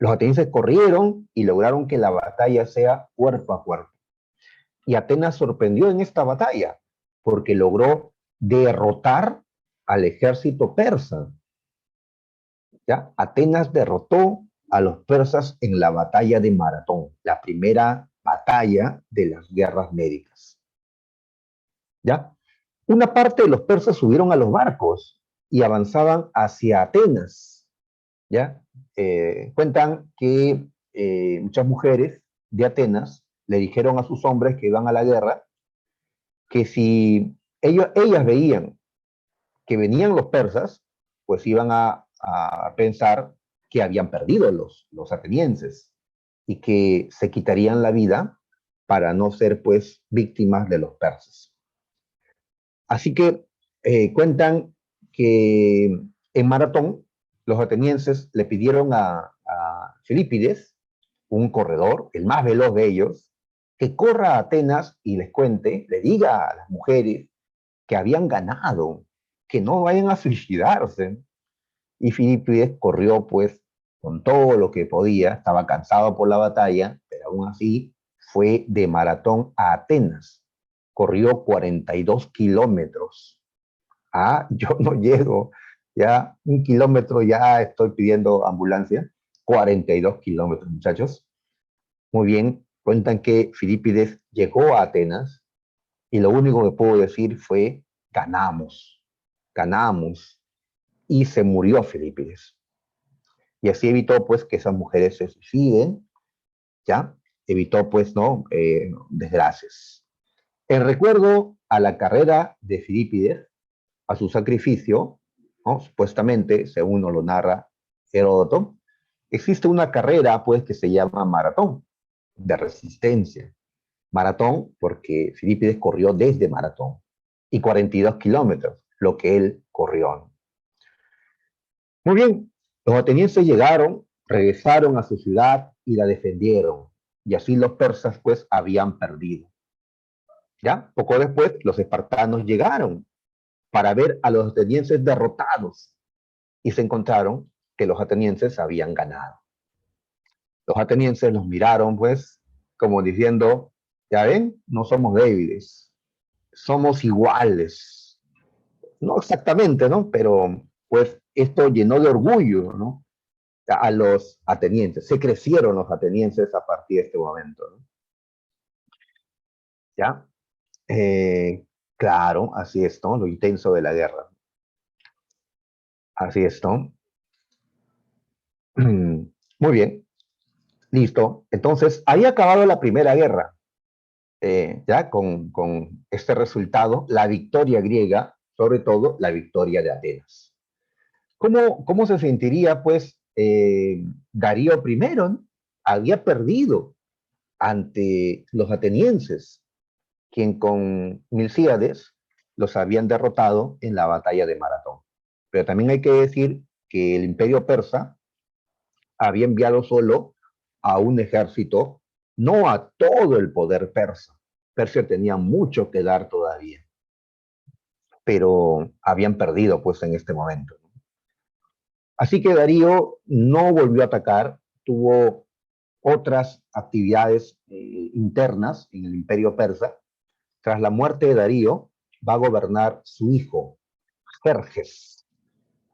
Los atenienses corrieron y lograron que la batalla sea cuerpo a cuerpo. Y Atenas sorprendió en esta batalla porque logró derrotar al ejército persa. ¿Ya? Atenas derrotó a los persas en la batalla de Maratón, la primera batalla de las guerras médicas. ¿Ya? Una parte de los persas subieron a los barcos y avanzaban hacia Atenas. ¿Ya? Cuentan que muchas mujeres de Atenas le dijeron a sus hombres que iban a la guerra que si ellas veían que venían los persas, pues iban a pensar que habían perdido los atenienses y que se quitarían la vida para no ser pues víctimas de los persas. Así que cuentan que en Maratón los atenienses le pidieron a Filipides, un corredor, el más veloz de ellos, que corra a Atenas y les cuente, le diga a las mujeres que habían ganado, que no vayan a suicidarse. Y Filipides corrió pues con todo lo que podía, estaba cansado por la batalla, pero aún así fue de Maratón a Atenas. Corrió 42 kilómetros. Ah, yo no llego, ya 1 kilómetro ya estoy pidiendo ambulancia. 42 kilómetros, muchachos. Muy bien, cuentan que Filipides llegó a Atenas y lo único que puedo decir fue ganamos, ganamos, y se murió Filipides. Y así evitó pues que esas mujeres se suiciden, ¿ya? Evitó pues, ¿no? Desgracias. En recuerdo a la carrera de Filipides, a su sacrificio, ¿no? Supuestamente, según nos lo narra Heródoto, existe una carrera pues que se llama maratón de resistencia. Maratón porque Filipides corrió desde Maratón y 42 kilómetros, lo que él corrió. Muy bien, los atenienses llegaron, regresaron a su ciudad y la defendieron. Y así los persas pues habían perdido. ¿Ya? Poco después los espartanos llegaron para ver a los atenienses derrotados y se encontraron que los atenienses habían ganado. Los atenienses los miraron pues como diciendo, ya ven, no somos débiles, somos iguales. No exactamente, ¿no? Pero pues esto llenó de orgullo, ¿no? A los atenienses. Se crecieron los atenienses a partir de este momento, ¿no? ¿Ya? Claro, así es, ¿no? Lo intenso de la guerra. Así es, ¿no? Muy bien, listo. Entonces, ahí ha acabado la Primera Guerra, ya con este resultado, la victoria griega, sobre todo la victoria de Atenas. ¿Cómo se sentiría, pues, Darío I? Había perdido ante los atenienses, quien con Milcíades los habían derrotado en la batalla de Maratón. Pero también hay que decir que el imperio persa había enviado solo a un ejército, no a todo el poder persa. Persia tenía mucho que dar todavía, pero habían perdido pues en este momento. Así que Darío no volvió a atacar, tuvo otras actividades internas en el imperio persa. Tras la muerte de Darío, va a gobernar su hijo, Jerjes,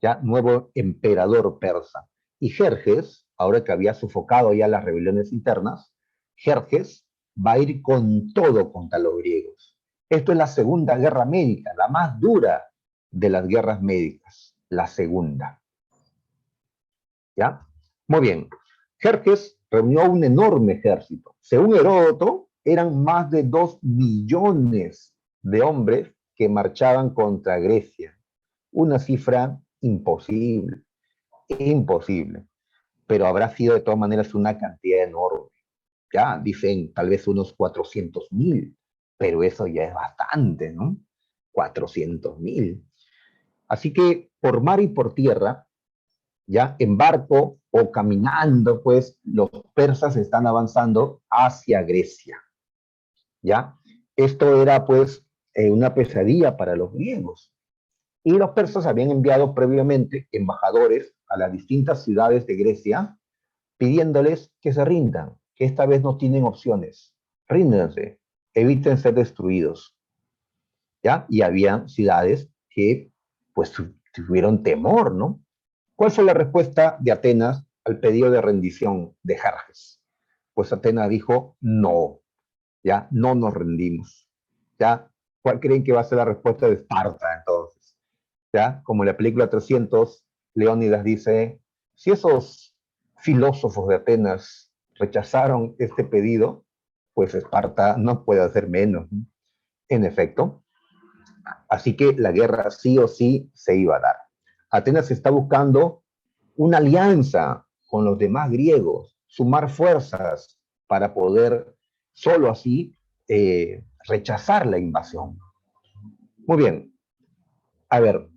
ya nuevo emperador persa. Y Jerjes, ahora que había sofocado ya las rebeliones internas, Jerjes va a ir con todo contra los griegos. Esto es la Segunda Guerra Médica, la más dura de las guerras médicas, la segunda. ¿Ya? Muy bien. Jerjes reunió un enorme ejército. Según Heródoto, eran más de 2 millones de hombres que marchaban contra Grecia. Una cifra imposible, imposible. Pero habrá sido de todas maneras una cantidad enorme. Ya dicen tal vez unos 400.000, pero eso ya es bastante, ¿no? 400.000. Así que por mar y por tierra, ya en barco o caminando, pues los persas están avanzando hacia Grecia, ¿ya? Esto era pues una pesadilla para los griegos. Y los persas habían enviado previamente embajadores a las distintas ciudades de Grecia pidiéndoles que se rindan, que esta vez no tienen opciones. Ríndanse, eviten ser destruidos, ¿ya? Y había ciudades que pues tuvieron temor, ¿no? ¿Cuál fue la respuesta de Atenas al pedido de rendición de Jerjes? Pues Atenas dijo, no, ya, no nos rendimos. ¿Ya? ¿Cuál creen que va a ser la respuesta de Esparta entonces? ¿Ya? Como en la película 300, Leónidas dice, si esos filósofos de Atenas rechazaron este pedido, pues Esparta no puede hacer menos. En efecto, así que la guerra sí o sí se iba a dar. Atenas está buscando una alianza con los demás griegos, sumar fuerzas para poder solo así rechazar la invasión. Muy bien, a ver,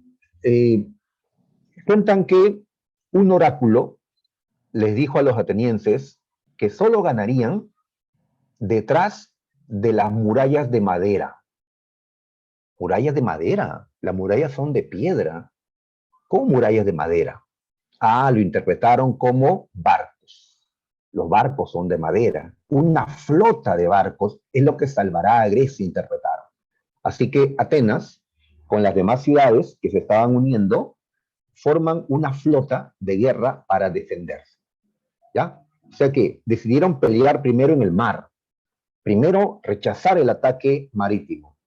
eh, cuentan que un oráculo les dijo a los atenienses que solo ganarían detrás de las murallas de madera. Murallas de madera, las murallas son de piedra. ¿Cómo murallas de madera? Ah, lo interpretaron como barcos. Los barcos son de madera. Una flota de barcos es lo que salvará a Grecia, interpretaron. Así que Atenas, con las demás ciudades que se estaban uniendo, forman una flota de guerra para defenderse. ¿Ya? O sea que decidieron pelear primero en el mar, primero rechazar el ataque marítimo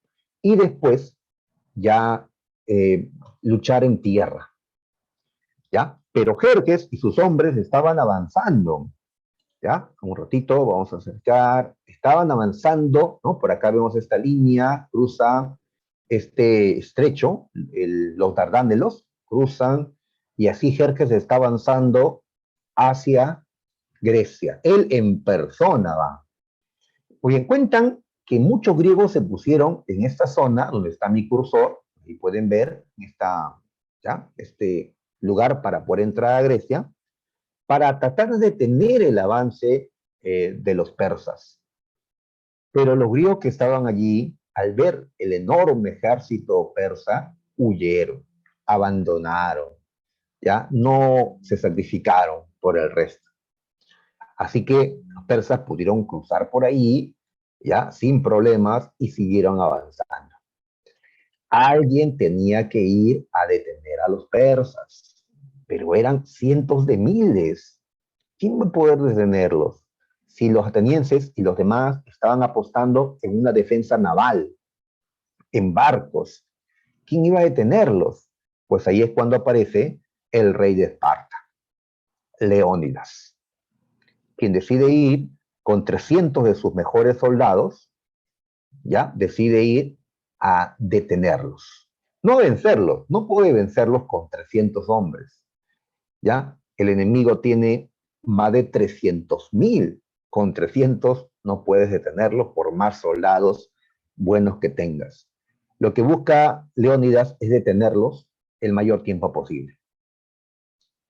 y después ya luchar en tierra. ¿Ya? Pero Jerjes y sus hombres estaban avanzando. ¿Ya? Un ratito, vamos a acercar. Estaban avanzando, ¿no? Por acá vemos esta línea, cruza este estrecho, los Dardánelos, cruzan, y así Jerjes está avanzando hacia Grecia. Él en persona va. Muy bien, cuentan que muchos griegos se pusieron en esta zona donde está mi cursor, y pueden ver ¿ya? Este lugar para poder entrar a Grecia, para tratar de detener el avance de los persas. Pero los griegos que estaban allí, al ver el enorme ejército persa, huyeron, abandonaron, ¿ya? No se sacrificaron por el resto. Así que los persas pudieron cruzar por ahí, ¿ya? Sin problemas y siguieron avanzando. Alguien tenía que ir a detener a los persas, pero eran cientos de miles. ¿Quién va a poder detenerlos? Si los atenienses y los demás estaban apostando en una defensa naval, en barcos, ¿quién iba a detenerlos? Pues ahí es cuando aparece el rey de Esparta, Leónidas, quien decide ir con 300 de sus mejores soldados, ¿ya? Decide ir a detenerlos. No vencerlos, no puede vencerlos con 300 hombres, ¿ya? El enemigo tiene más de 300.000. Con 300 no puedes detenerlos por más soldados buenos que tengas. Lo que busca Leónidas es detenerlos el mayor tiempo posible,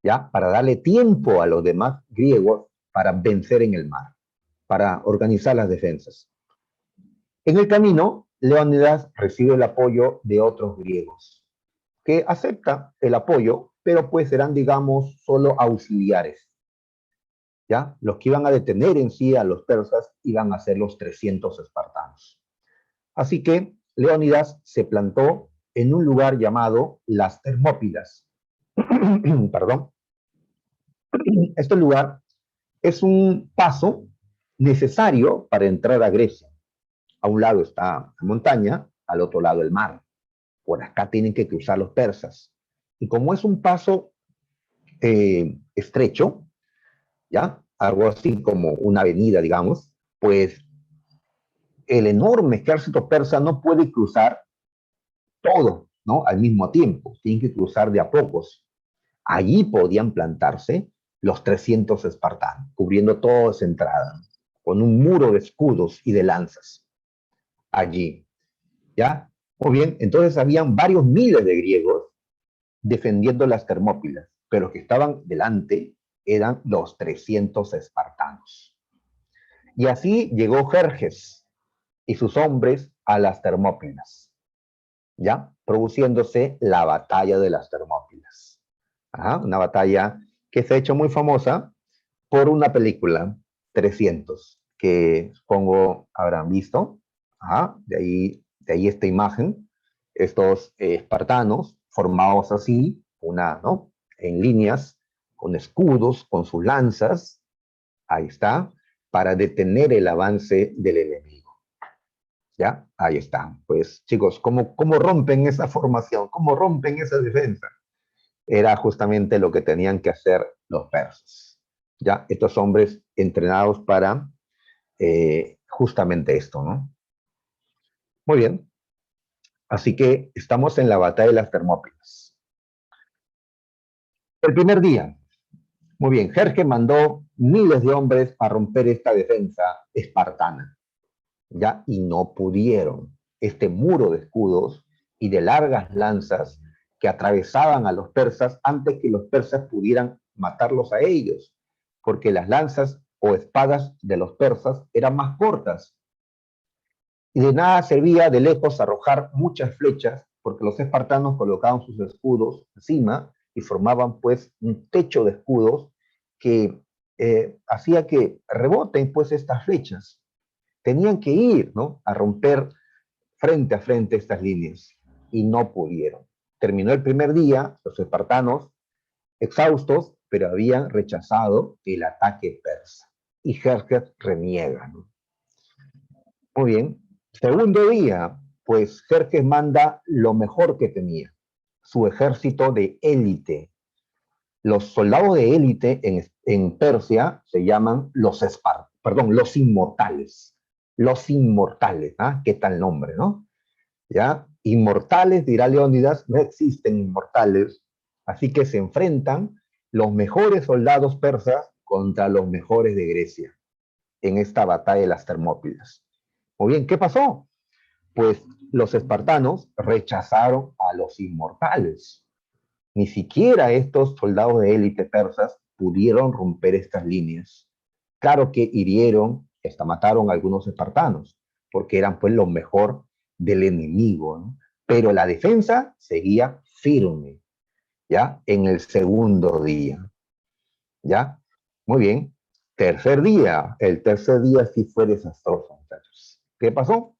¿ya? Para darle tiempo a los demás griegos para vencer en el mar, para organizar las defensas. En el camino, Leónidas recibe el apoyo de otros griegos, que acepta el apoyo, pero pues serán, digamos, solo auxiliares. ¿Ya? Los que iban a detener en sí a los persas iban a ser los 300 espartanos. Así que Leónidas se plantó en un lugar llamado las Termópilas. Perdón. Este lugar es un paso necesario para entrar a Grecia. A un lado está la montaña, al otro lado el mar. Por acá tienen que cruzar los persas. Y como es un paso estrecho, ¿ya? Algo así como una avenida, digamos, pues el enorme ejército persa no puede cruzar todo, ¿no? Al mismo tiempo, tienen que cruzar de a pocos. Allí podían plantarse los 300 espartanos, cubriendo toda esa entrada, con un muro de escudos y de lanzas. Allí, ¿ya? Muy bien, entonces habían varios miles de griegos defendiendo las Termópilas, pero los que estaban delante eran los 300 espartanos. Y así llegó Jerjes y sus hombres a las Termópilas, ¿ya? Produciéndose la batalla de las Termópilas. Ajá, una batalla que se ha hecho muy famosa por una película, 300, que supongo habrán visto. Ajá, de ahí esta imagen, estos espartanos formados así, ¿no? En líneas, con escudos, con sus lanzas, ahí está, para detener el avance del enemigo. ¿Ya? Ahí está. Pues chicos, ¿cómo rompen esa formación? ¿Cómo rompen esa defensa? Era justamente lo que tenían que hacer los persas. ¿Ya? Estos hombres entrenados para justamente esto, ¿no? Muy bien. Así que estamos en la batalla de las Termópilas. El primer día, Muy bien, Jerjes mandó miles de hombres a romper esta defensa espartana, ¿ya? Y no pudieron. Este muro de escudos y de largas lanzas que atravesaban a los persas antes que los persas pudieran matarlos a ellos, porque las lanzas o espadas de los persas eran más cortas. Y de nada servía de lejos arrojar muchas flechas, porque los espartanos colocaban sus escudos encima y formaban pues un techo de escudos que hacía que reboten pues estas flechas. Tenían que ir, ¿no?, a romper frente a frente estas líneas y no pudieron. Terminó el primer día, los espartanos exhaustos, pero habían rechazado el ataque persa. Y Jerjes reniega, ¿no? Muy bien. Segundo día, pues Jerjes manda lo mejor que tenía, su ejército de élite. Los soldados de élite en Persia se llaman los inmortales. Los inmortales, ¿ah? ¿Qué tal nombre, no? ¿Ya? Inmortales, dirá Leónidas, no existen inmortales, así que se enfrentan los mejores soldados persas contra los mejores de Grecia en esta batalla de las Termópilas. Muy bien, ¿qué pasó? Pues los espartanos rechazaron a los inmortales. Ni siquiera estos soldados de élite persas pudieron romper estas líneas. Claro que hirieron, hasta mataron a algunos espartanos, porque eran pues lo mejor del enemigo, ¿no? Pero la defensa seguía firme, ¿ya? En el segundo día, ¿ya? Muy bien. Tercer día. El tercer día sí fue desastroso, muchachos. ¿Qué pasó?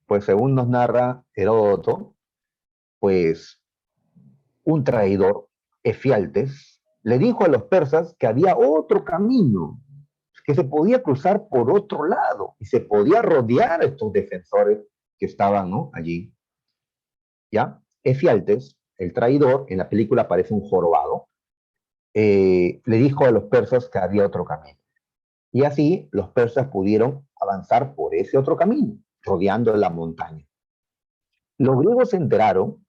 Pues según nos narra Heródoto, pues un traidor, Efialtes, le dijo a los persas que había otro camino, que se podía cruzar por otro lado y se podía rodear a estos defensores que estaban, ¿no?, allí. ¿Ya? Efialtes, el traidor, en la película aparece un jorobado, le dijo a los persas que había otro camino. Y así los persas pudieron avanzar por ese otro camino, rodeando la montaña. Los griegos se enteraron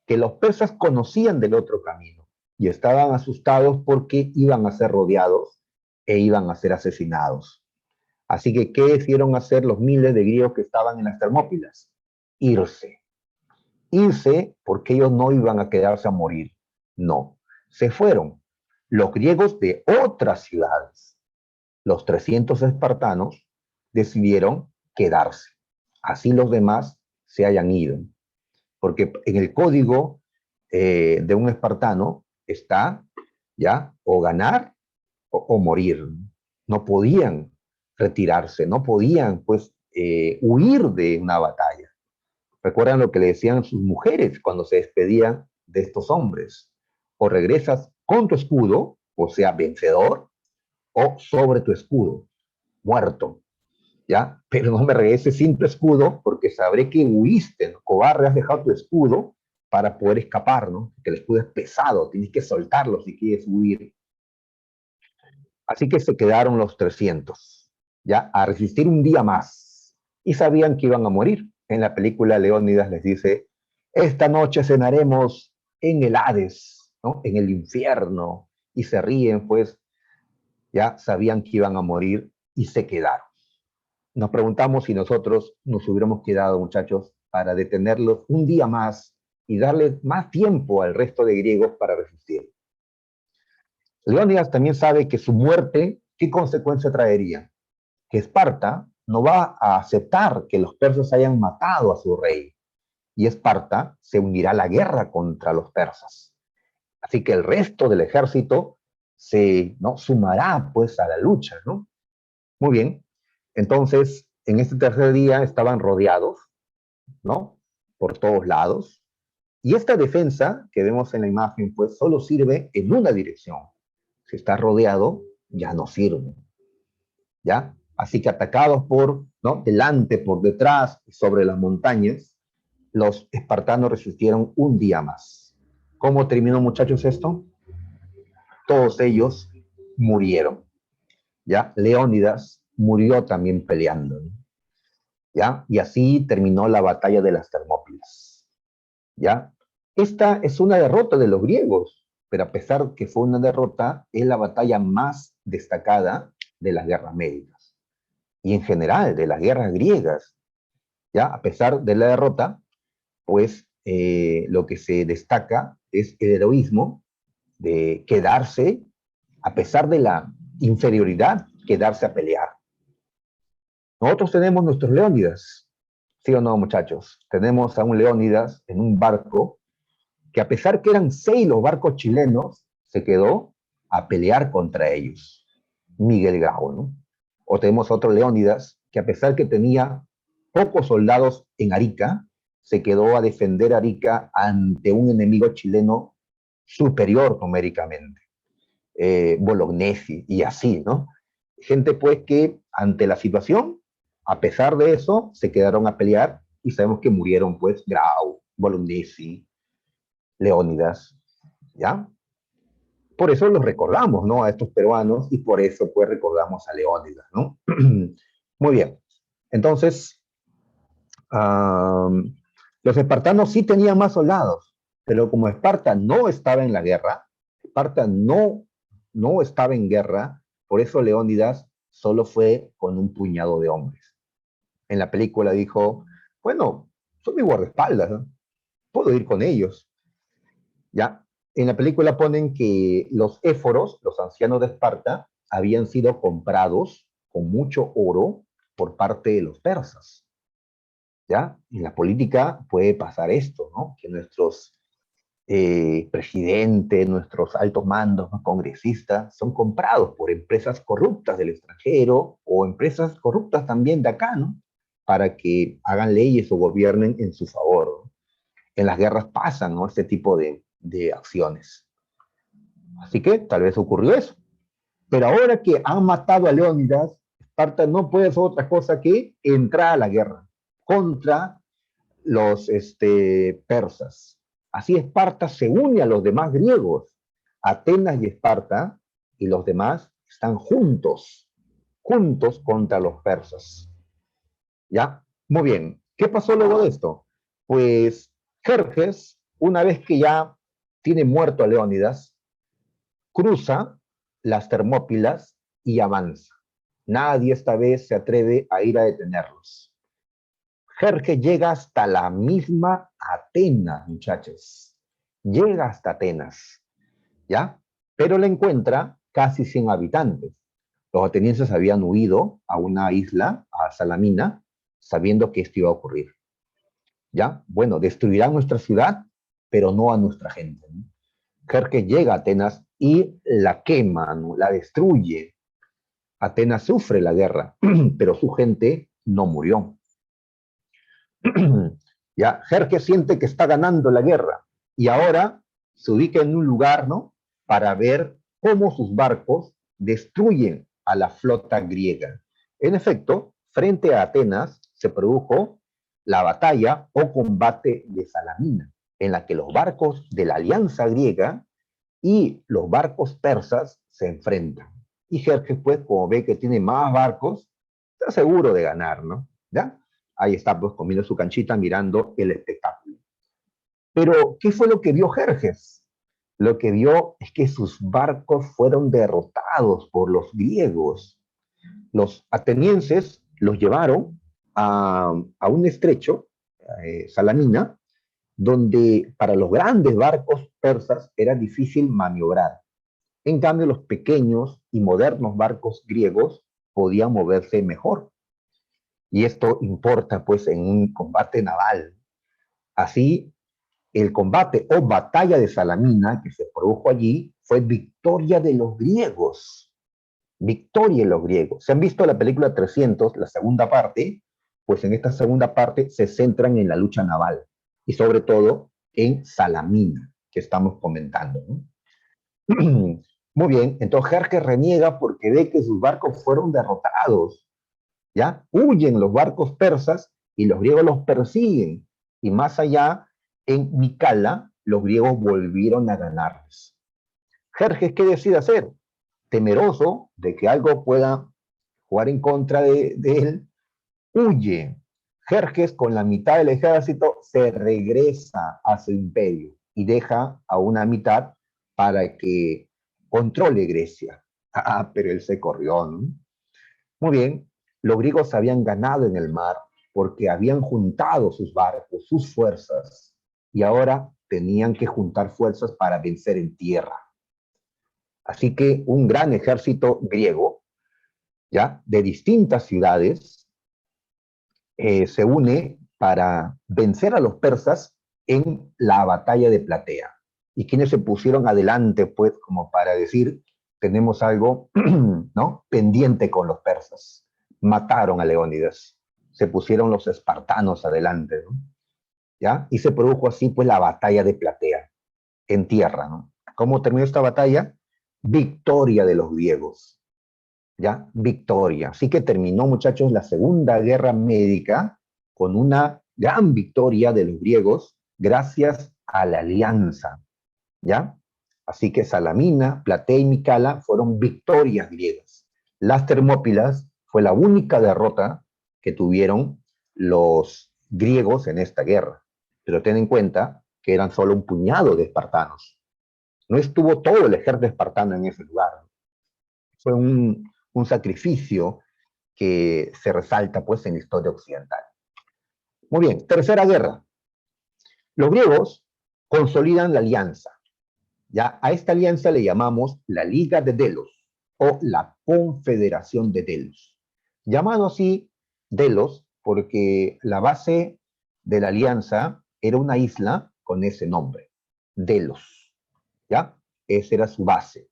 que los persas conocían del otro camino y estaban asustados porque iban a ser rodeados e iban a ser asesinados. Así que, ¿qué hicieron hacer los miles de griegos que estaban en las Termópilas? Irse. Irse porque ellos no iban a quedarse a morir. No, se fueron. Los griegos de otras ciudades, los 300 espartanos, decidieron quedarse. Así los demás se hayan ido. Porque en el código de un espartano está, ¿ya?, o ganar o morir. No podían retirarse, no podían, pues, huir de una batalla. Recuerdan lo que le decían sus mujeres cuando se despedían de estos hombres. O regresas con tu escudo, o sea, vencedor, o sobre tu escudo, muerto, ¿ya? Pero no me regreses sin tu escudo, porque sabré que huiste, ¿no? Cobarde, has dejado tu escudo para poder escapar, ¿no? Que el escudo es pesado, tienes que soltarlo si quieres huir. Así que se quedaron los 300, ¿ya?, a resistir un día más. Y sabían que iban a morir. En la película Leónidas les dice, esta noche cenaremos en el Hades, ¿no?, en el infierno. Y se ríen, pues, ya sabían que iban a morir y se quedaron. Nos preguntamos si nosotros nos hubiéramos quedado, muchachos, para detenerlos un día más y darle más tiempo al resto de griegos para resistir. Leónidas también sabe que su muerte, ¿qué consecuencia traería? Que Esparta no va a aceptar que los persas hayan matado a su rey, y Esparta se unirá a la guerra contra los persas. Así que el resto del ejército se, ¿no?, sumará pues a la lucha, ¿no? Muy bien. Entonces, en este tercer día estaban rodeados, ¿no?, por todos lados. Y esta defensa que vemos en la imagen, pues solo sirve en una dirección. Si está rodeado, ya no sirve, ¿ya? Así que atacados por, ¿no?, delante, por detrás, sobre las montañas, los espartanos resistieron un día más. ¿Cómo terminó, muchachos, esto? Todos ellos murieron, ¿ya? Leónidas murió también peleando, ¿ya? Y así terminó la batalla de las Termópilas, ¿ya? Esta es una derrota de los griegos, pero a pesar que fue una derrota, es la batalla más destacada de las guerras médicas y en general de las guerras griegas. ¿Ya? A pesar de la derrota, pues lo que se destaca es el heroísmo de quedarse, a pesar de la inferioridad, quedarse a pelear. Nosotros tenemos nuestros Leónidas, ¿sí o no, muchachos? Tenemos a un Leónidas en un barco que a pesar que eran 6 los barcos chilenos, se quedó a pelear contra ellos. Miguel Grau, ¿no? O tenemos otro Leónidas que a pesar que tenía pocos soldados en Arica, se quedó a defender Arica ante un enemigo chileno superior numéricamente. Bolognesi y así, ¿no? Gente pues que ante la situación, a pesar de eso, se quedaron a pelear y sabemos que murieron pues Grau, Bolognesi, Leónidas, ¿ya? Por eso los recordamos, ¿no? A estos peruanos y por eso pues recordamos a Leónidas, ¿no? Muy bien. Entonces, los espartanos sí tenían más soldados, pero como Esparta no estaba en la guerra, Esparta no estaba en guerra, por eso Leónidas solo fue con un puñado de hombres. En la película dijo, bueno, son mis guardaespaldas, ¿no? Puedo ir con ellos. ¿Ya? En la película ponen que los éforos, los ancianos de Esparta, habían sido comprados con mucho oro por parte de los persas. ¿Ya? En la política puede pasar esto, ¿no? Que nuestros presidentes, nuestros altos mandos, ¿no? Congresistas, son comprados por empresas corruptas del extranjero o empresas corruptas también de acá, ¿no? Para que hagan leyes o gobiernen en su favor, ¿no? En las guerras pasan, ¿no? Este tipo de acciones. Así que tal vez ocurrió eso. Pero ahora que han matado a Leónidas, Esparta no puede hacer otra cosa que entrar a la guerra contra los persas. Así Esparta se une a los demás griegos. Atenas y Esparta y los demás están juntos, juntos contra los persas. ¿Ya? Muy bien. ¿Qué pasó luego de esto? Pues Jerjes, una vez que ya tiene muerto a Leónidas, cruza las Termópilas y avanza. Nadie esta vez se atreve a ir a detenerlos. Jerjes llega hasta la misma Atenas, muchachos. Llega hasta Atenas, ¿ya? Pero la encuentra casi sin habitantes. Los atenienses habían huido a una isla, a Salamina, sabiendo que esto iba a ocurrir. ¿Ya? Bueno, destruirán nuestra ciudad, pero no a nuestra gente, ¿no? Jerjes llega a Atenas y la quema, ¿no? La destruye. Atenas sufre la guerra, pero su gente no murió. Ya, Jerjes siente que está ganando la guerra y ahora se ubica en un lugar, ¿no? Para ver cómo sus barcos destruyen a la flota griega. En efecto, frente a Atenas se produjo la batalla o combate de Salamina, en la que los barcos de la alianza griega y los barcos persas se enfrentan. Y Jerjes, pues, como ve que tiene más barcos, está seguro de ganar, ¿no? ¿Ya? Ahí está, pues, comiendo su canchita, mirando el espectáculo. Pero, ¿qué fue lo que vio Jerjes? Lo que vio es que sus barcos fueron derrotados por los griegos. Los atenienses los llevaron a un estrecho, Salamina, donde para los grandes barcos persas era difícil maniobrar. En cambio, los pequeños y modernos barcos griegos podían moverse mejor. Y esto importa pues en un combate naval. Así, el combate o batalla de Salamina que se produjo allí fue victoria de los griegos. Victoria de los griegos. ¿Se han visto la película 300, la segunda parte? Pues en esta segunda parte se centran en la lucha naval y sobre todo en Salamina, que estamos comentando, ¿no? Muy bien, entonces Jerjes reniega porque ve que sus barcos fueron derrotados, ¿ya? Huyen los barcos persas y los griegos los persiguen. Y más allá, en Micala, los griegos volvieron a ganarles. Jerjes, ¿qué decide hacer? Temeroso de que algo pueda jugar en contra de él, huye. Jerjes, con la mitad del ejército, se regresa a su imperio y deja a una mitad para que controle Grecia. Ah, pero él se corrió, ¿no? Muy bien, los griegos habían ganado en el mar porque habían juntado sus barcos, sus fuerzas, y ahora tenían que juntar fuerzas para vencer en tierra. Así que un gran ejército griego, ya, de distintas ciudades, se une para vencer a los persas en la batalla de Platea. Y quienes se pusieron adelante, pues, como para decir, tenemos algo, ¿no?, pendiente con los persas. Mataron a Leónidas. Se pusieron los espartanos adelante, ¿no? ¿Ya? Y se produjo así, pues, la batalla de Platea, en tierra, ¿no? ¿Cómo terminó esta batalla? Victoria de los griegos. ¿Ya? Victoria. Así que terminó, muchachos, la Segunda Guerra Médica con una gran victoria de los griegos gracias a la alianza, ¿ya? Así que Salamina, Platea y Micala fueron victorias griegas. Las Termópilas fue la única derrota que tuvieron los griegos en esta guerra. Pero ten en cuenta que eran solo un puñado de espartanos. No estuvo todo el ejército espartano en ese lugar. Fue un sacrificio que se resalta pues en la historia occidental. Muy bien, tercera guerra. Los griegos consolidan la alianza. Ya a esta alianza le llamamos la Liga de Delos o la Confederación de Delos. Llamado así Delos porque la base de la alianza era una isla con ese nombre, Delos. ¿Ya? Esa era su base.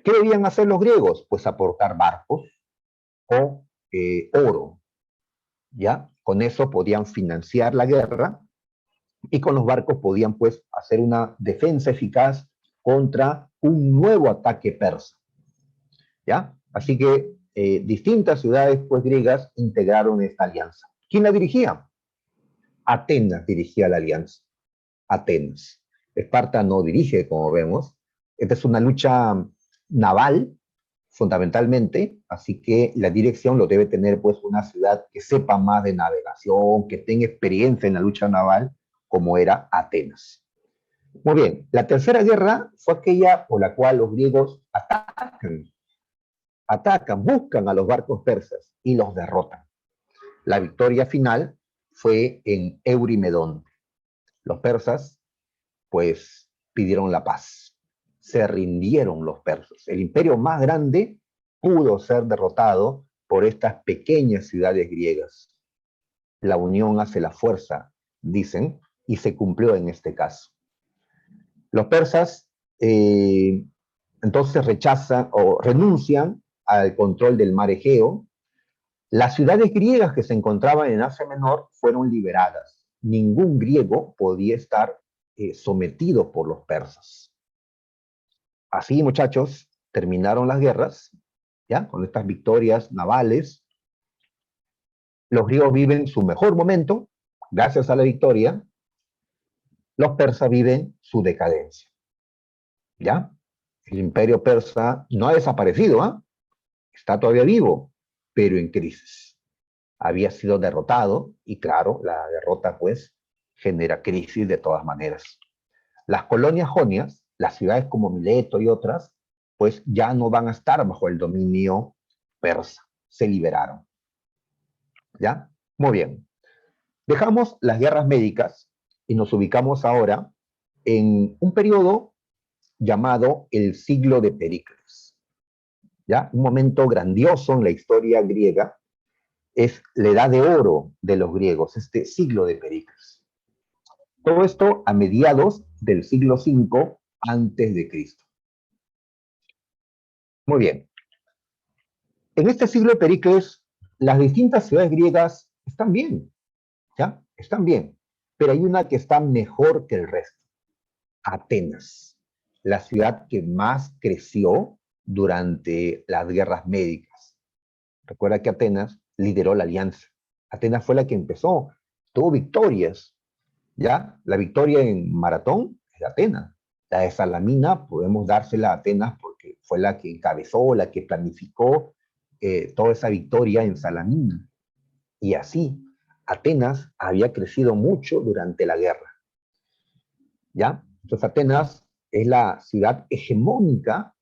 ¿Qué debían hacer los griegos? Pues aportar barcos o oro, ¿ya? Con eso podían financiar la guerra y con los barcos podían, pues, hacer una defensa eficaz contra un nuevo ataque persa, ¿ya? Así que distintas ciudades, pues, griegas integraron esta alianza. ¿Quién la dirigía? Atenas dirigía la alianza. Atenas. Esparta no dirige, como vemos. Esta es una lucha naval, fundamentalmente, así que la dirección lo debe tener pues una ciudad que sepa más de navegación, que tenga experiencia en la lucha naval, como era Atenas. Muy bien, la tercera guerra fue aquella por la cual los griegos buscan a los barcos persas y los derrotan. La victoria final fue en Eurimedón. Los persas, pues, pidieron la paz. Se rindieron los persas. El imperio más grande pudo ser derrotado por estas pequeñas ciudades griegas. La unión hace la fuerza, dicen, y se cumplió en este caso. Los persas entonces rechazan o renuncian al control del mar Egeo. Las ciudades griegas que se encontraban en Asia Menor fueron liberadas. Ningún griego podía estar sometido por los persas. Así, muchachos, terminaron las guerras, ¿ya? Con estas victorias navales. Los griegos viven su mejor momento, gracias a la victoria. Los persas viven su decadencia, ¿ya? El imperio persa no ha desaparecido, ¿eh? Está todavía vivo, pero en crisis. Había sido derrotado y claro, la derrota pues genera crisis de todas maneras. Las colonias jonias, las ciudades como Mileto y otras, pues ya no van a estar bajo el dominio persa, se liberaron. ¿Ya? Muy bien. Dejamos las guerras médicas y nos ubicamos ahora en un periodo llamado el siglo de Pericles. ¿Ya? Un momento grandioso en la historia griega, es la edad de oro de los griegos, este siglo de Pericles. Todo esto a mediados del siglo V antes de Cristo. Muy bien. En este siglo de Pericles, las distintas ciudades griegas están bien, ¿ya? Están bien, pero hay una que está mejor que el resto. Atenas, la ciudad que más creció durante las guerras médicas. Recuerda que Atenas lideró la alianza. Atenas fue la que empezó, tuvo victorias, ¿ya? La victoria en maratón es de Atenas. La de Salamina podemos dársela a Atenas porque fue la que encabezó, la que planificó toda esa victoria en Salamina. Y así, Atenas había crecido mucho durante la guerra, ¿ya? Entonces Atenas es la ciudad hegemónica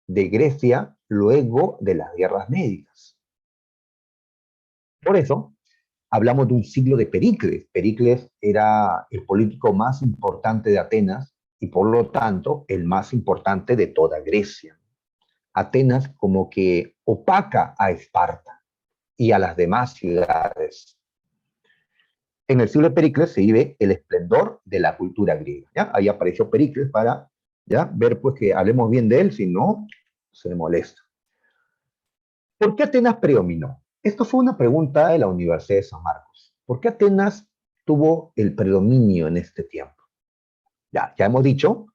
de Grecia luego de las guerras médicas. Por eso, hablamos de un siglo de Pericles. Pericles era el político más importante de Atenas y por lo tanto el más importante de toda Grecia. Atenas como que opaca a Esparta y a las demás ciudades. En el siglo de Pericles se vive el esplendor de la cultura griega. ¿Ya? Ahí apareció Pericles para ¿ya? Ver pues que hablemos bien de él, si no, se molesta. ¿Por qué Atenas predominó? Esto fue una pregunta de la Universidad de San Marcos. ¿Por qué Atenas tuvo el predominio en este tiempo? Ya hemos dicho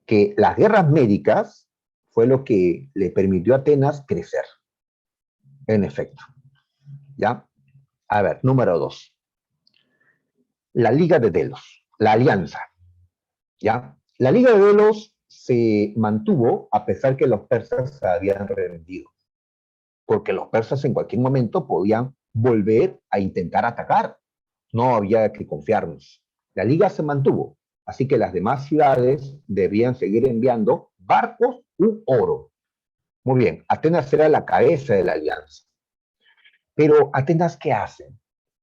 que las guerras médicas fue lo que le permitió a Atenas crecer. En efecto. ¿Ya? A ver, número 2. La Liga de Delos, la alianza. ¿Ya? La Liga de Delos se mantuvo a pesar que los persas se habían rendido, porque los persas en cualquier momento podían volver a intentar atacar. No había que confiarnos. La liga se mantuvo, así que las demás ciudades debían seguir enviando barcos u oro. Muy bien, Atenas era la cabeza de la alianza. Pero Atenas, ¿qué hace?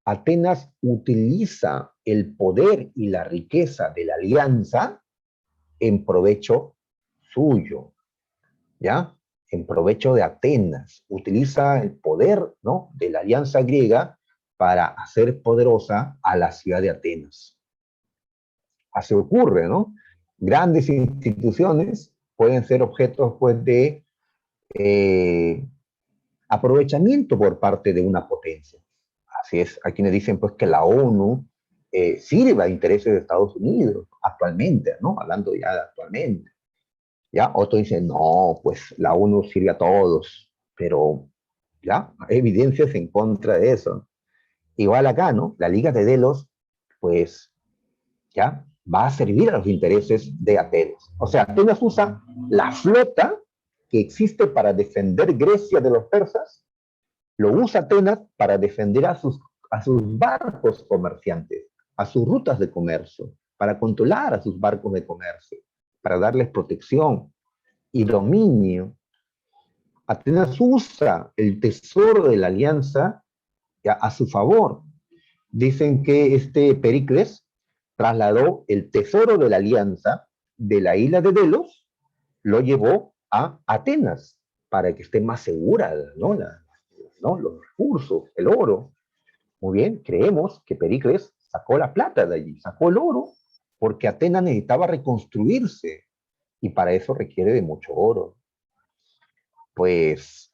Atenas utiliza el poder y la riqueza de la alianza en provecho suyo, ¿ya? En provecho de Atenas. Utiliza el poder, ¿no?, de la alianza griega para hacer poderosa a la ciudad de Atenas. Así ocurre, ¿no? Grandes instituciones pueden ser objetos, pues, de aprovechamiento por parte de una potencia. Así es, hay quienes dicen, pues, que la ONU sirve a intereses de Estados Unidos actualmente, ¿no? Hablando ya de actualmente. ¿Ya? Otros dicen, no, pues la ONU sirve a todos, pero ya, hay evidencias en contra de eso. Igual acá, ¿no? La Liga de Delos, pues, ya, va a servir a los intereses de Atenas. O sea, Atenas usa la flota que existe para defender Grecia de los persas, lo usa Atenas para defender a sus barcos comerciantes, a sus rutas de comercio, para controlar a sus barcos de comercio, para darles protección y dominio. Atenas usa el tesoro de la alianza a su favor. Dicen que este Pericles trasladó el tesoro de la alianza de la isla de Delos, lo llevó a Atenas para que esté más segura, ¿no? ¿No? Los recursos, el oro. Muy bien, creemos que Pericles sacó la plata de allí, sacó el oro, porque Atenas necesitaba reconstruirse y para eso requiere de mucho oro. Pues,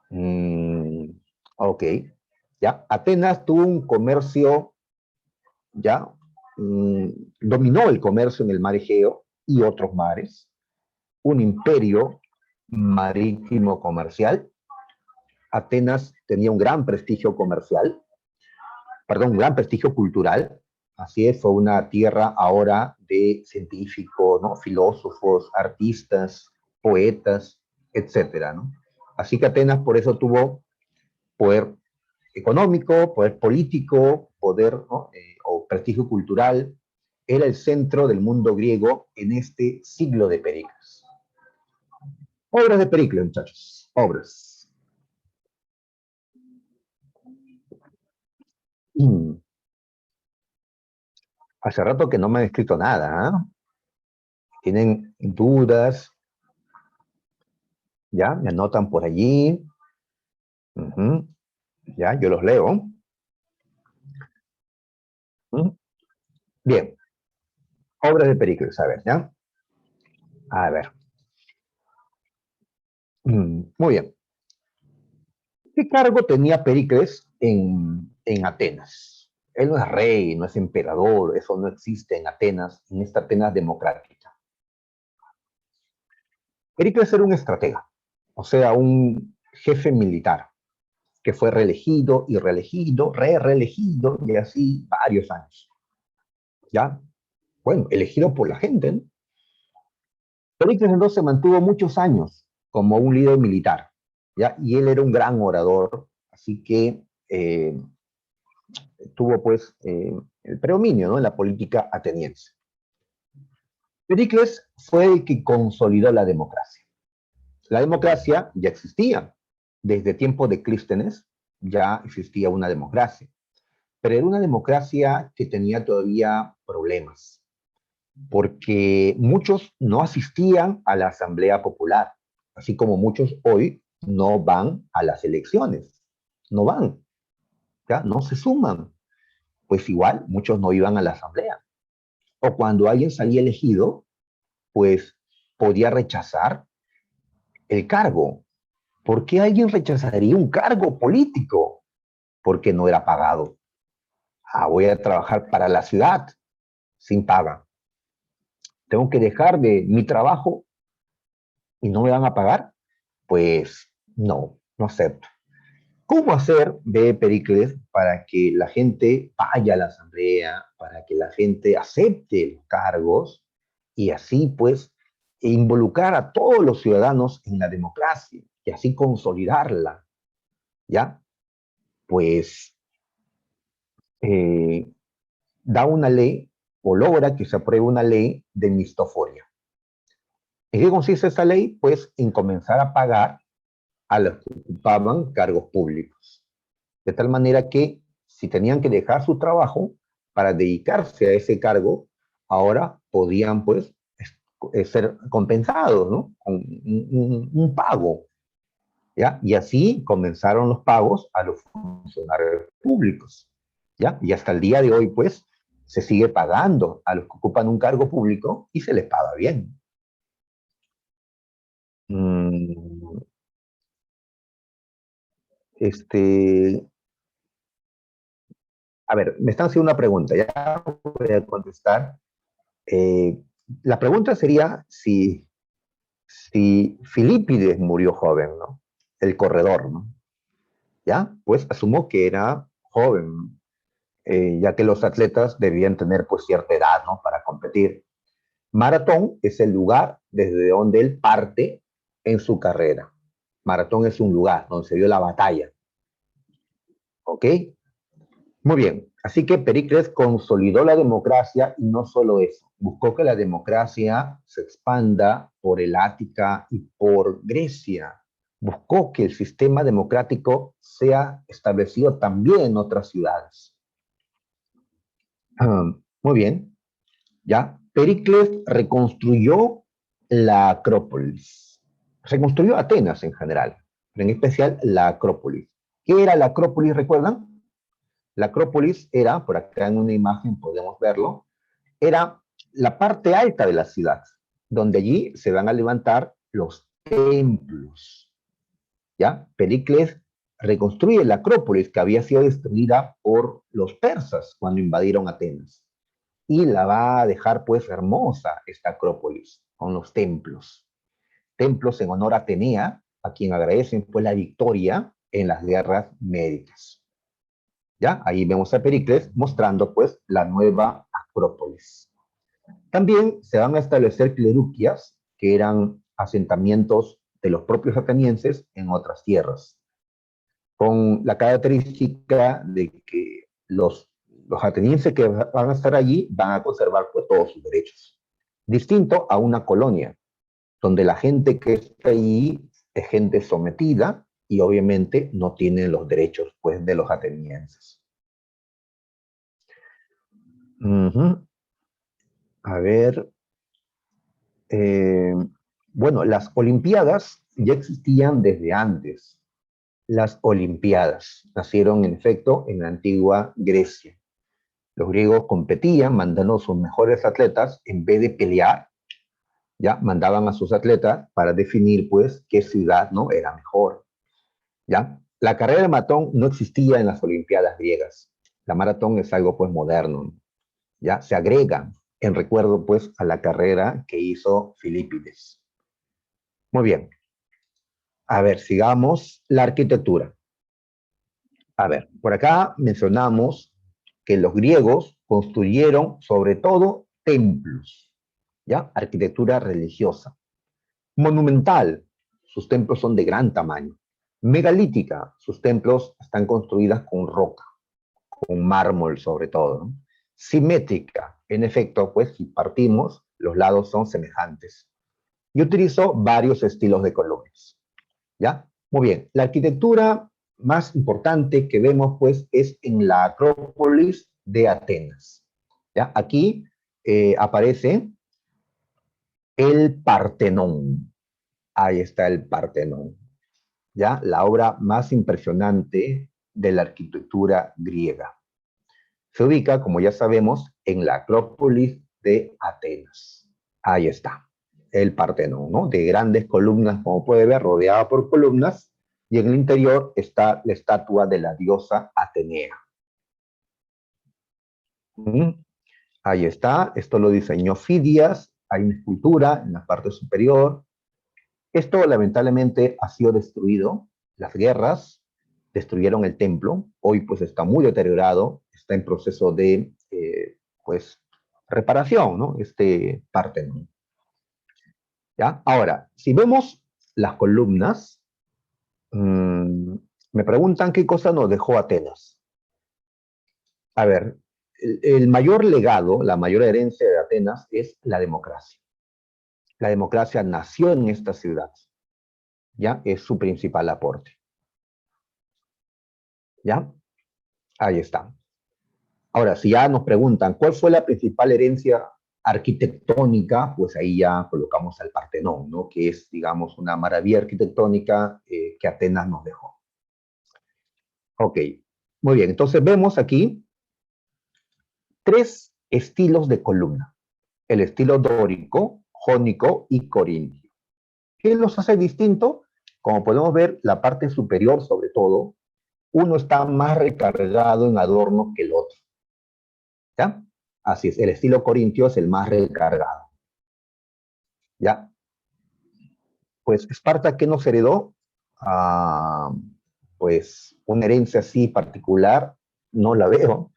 mmm, ok, ya, Atenas tuvo un comercio, ya, mmm, dominó el comercio en el mar Egeo y otros mares, un imperio marítimo comercial. Atenas tenía un gran prestigio comercial, perdón, un gran prestigio cultural. Así es, fue una tierra ahora de científicos, ¿no?, filósofos, artistas, poetas, etcétera, ¿no? Así que Atenas por eso tuvo poder económico, poder político, poder, ¿no?, o prestigio cultural. Era el centro del mundo griego en este siglo de Pericles. Obras de Pericles, muchachos, obras. Mm. Hace rato que no me han escrito nada, ¿eh? Tienen dudas, ya, me anotan por allí. Ya, yo los leo. Bien, obras de Pericles, a ver, ¿ya? A ver. Muy bien. ¿Qué cargo tenía Pericles en Atenas? Él no es rey, no es emperador, eso no existe en Atenas, en esta Atenas democrática. Pericles era un estratega, o sea, un jefe militar, que fue reelegido y reelegido, reelegido, y así varios años. ¿Ya? Bueno, elegido por la gente, ¿no? Pericles entonces se mantuvo muchos años como un líder militar, ¿ya? Y él era un gran orador, así que tuvo pues el predominio, ¿no?, en la política ateniense. Pericles fue el que consolidó la democracia. La democracia ya existía. Desde tiempos de Clístenes ya existía una democracia, pero era una democracia que tenía todavía problemas, porque muchos no asistían a la Asamblea Popular, así como muchos hoy no van a las elecciones, no van, ¿ya? No se suman. Pues igual muchos no iban a la Asamblea. O cuando alguien salía elegido, pues podía rechazar el cargo. ¿Por qué alguien rechazaría un cargo político? Porque no era pagado. Ah, voy a trabajar para la ciudad sin paga. Tengo que dejar de mi trabajo y no me van a pagar. Pues no, no acepto. ¿Cómo hacer, ve Pericles, para que la gente vaya a la asamblea, para que la gente acepte los cargos y así pues involucrar a todos los ciudadanos en la democracia y así consolidarla? ¿Ya? Pues eh, da una ley o logra que se apruebe una ley de mistoforia. ¿En qué consiste esta ley? Pues en comenzar a pagar a los que ocupaban cargos públicos. De tal manera que si tenían que dejar su trabajo para dedicarse a ese cargo, ahora podían pues ser compensados, ¿no? Con un pago, ¿ya? Y así comenzaron los pagos a los funcionarios públicos, ¿ya? Y hasta el día de hoy pues se sigue pagando a los que ocupan un cargo público y se les paga bien. Mm, este, a ver, me están haciendo una pregunta, ya voy a contestar. Eh, la pregunta sería si Filipides murió joven, ¿no? El corredor, ¿no? ¿Ya? Pues asumo que era joven, ya que los atletas debían tener pues cierta edad, ¿no? Para competir. Maratón es el lugar desde donde él parte en su carrera. Maratón es un lugar donde se dio la batalla, ¿ok? Muy bien, así que Pericles consolidó la democracia y no solo eso, buscó que la democracia se expanda por el Ática y por Grecia. Buscó que el sistema democrático sea establecido también en otras ciudades. Muy bien, ya. Pericles reconstruyó la Acrópolis. Reconstruyó Atenas en general, pero en especial la Acrópolis. ¿Qué era la Acrópolis, recuerdan? La Acrópolis era, por acá en una imagen podemos verlo, era la parte alta de la ciudad, donde allí se van a levantar los templos. ¿Ya? Pericles reconstruye la Acrópolis que había sido destruida por los persas cuando invadieron Atenas y la va a dejar pues hermosa esta Acrópolis con los templos. Templos en honor a Atenea, a quien agradecen pues la victoria en las guerras médicas. ¿Ya? Ahí vemos a Pericles mostrando pues la nueva Acrópolis. También se van a establecer cleruquias, que eran asentamientos de los propios atenienses en otras tierras, con la característica de que los atenienses que van a estar allí van a conservar pues, todos sus derechos. Distinto a una colonia, donde la gente que está allí es gente sometida y obviamente no tienen los derechos pues, de los atenienses. Uh -huh. A ver, eh, bueno, las Olimpiadas ya existían desde antes. Las Olimpiadas nacieron, en efecto, en la antigua Grecia. Los griegos competían mandando a sus mejores atletas, en vez de pelear, ya mandaban a sus atletas para definir, pues, qué ciudad no era mejor. ¿Ya? La carrera de maratón no existía en las Olimpiadas griegas. La maratón es algo, pues, moderno. ¿Ya? Se agrega en recuerdo, pues, a la carrera que hizo Filipides. Muy bien. A ver, sigamos la arquitectura. A ver, por acá mencionamos que los griegos construyeron sobre todo templos, ¿ya? Arquitectura religiosa. Monumental, sus templos son de gran tamaño. Megalítica, sus templos están construidas con roca, con mármol sobre todo, ¿no? Simétrica, en efecto, pues si partimos los lados son semejantes. Y utilizo varios estilos de columnas, ¿ya? Muy bien, la arquitectura más importante que vemos, pues, es en la Acrópolis de Atenas, ¿ya? Aquí aparece el Partenón. Ahí está el Partenón, ¿ya? La obra más impresionante de la arquitectura griega. Se ubica, como ya sabemos, en la Acrópolis de Atenas. Ahí está, el Partenón, ¿no? De grandes columnas, como puede ver, rodeada por columnas, y en el interior está la estatua de la diosa Atenea. ¿Mm? Ahí está, esto lo diseñó Fidias, hay una escultura en la parte superior. Esto lamentablemente ha sido destruido, las guerras destruyeron el templo, hoy pues está muy deteriorado, está en proceso de pues reparación, ¿no? Este Partenón. ¿Ya? Ahora, si vemos las columnas, me preguntan qué cosa nos dejó Atenas. A ver, el mayor legado, la mayor herencia de Atenas es la democracia. La democracia nació en esta ciudad, ¿ya? Es su principal aporte, ¿ya? Ahí está. Ahora, si ya nos preguntan cuál fue la principal herencia arquitectónica, pues ahí ya colocamos al Partenón, ¿no? Que es, digamos, una maravilla arquitectónica que Atenas nos dejó. Ok, muy bien. Entonces vemos aquí tres estilos de columna. El estilo dórico, jónico y corintio. ¿Qué los hace distinto? Como podemos ver, la parte superior, sobre todo, uno está más recargado en adornos que el otro. ¿Ya? Así es, el estilo corintio es el más recargado. ¿Ya? Pues Esparta, ¿qué nos heredó? Ah, pues una herencia así particular, no la veo.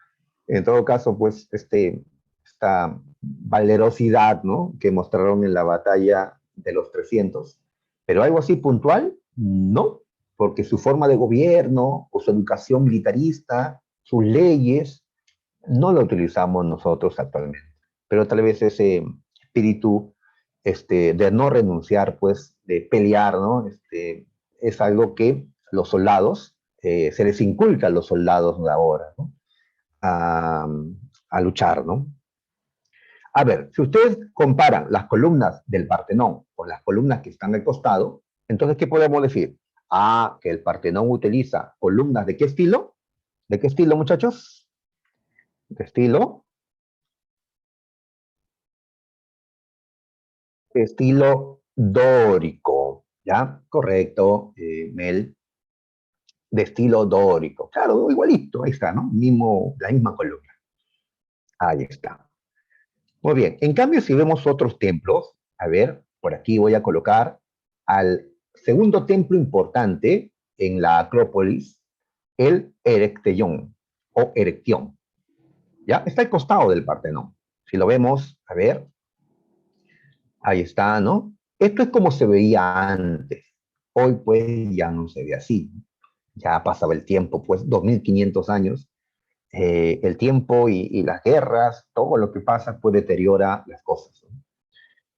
En todo caso, pues esta valerosidad, ¿no? Que mostraron en la batalla de los 300. Pero algo así puntual, no, porque su forma de gobierno o su educación militarista, sus leyes, no lo utilizamos nosotros actualmente. Pero tal vez ese espíritu de no renunciar, pues, de pelear, ¿no? Es algo que los soldados, se les inculca a los soldados de ahora, ¿no? A, a luchar, ¿no? A ver, si ustedes comparan las columnas del Partenón con las columnas que están al costado, entonces, ¿qué podemos decir? Ah, que el Partenón utiliza columnas de qué estilo? ¿De qué estilo, muchachos? De estilo dórico, ¿ya? Correcto, Mel, de estilo dórico. Claro, igualito, ahí está, ¿no? La misma columna. Ahí está. Muy bien, en cambio, si vemos otros templos, a ver, por aquí voy a colocar al segundo templo importante en la Acrópolis, el Erecteion o Erección. ¿Ya? Está al costado del Partenón. Si lo vemos, a ver, ahí está, ¿no? Esto es como se veía antes. Hoy, pues, ya no se ve así. Ya pasaba el tiempo, pues, 2500 años. El tiempo y las guerras, todo lo que pasa, pues, deteriora las cosas, ¿no?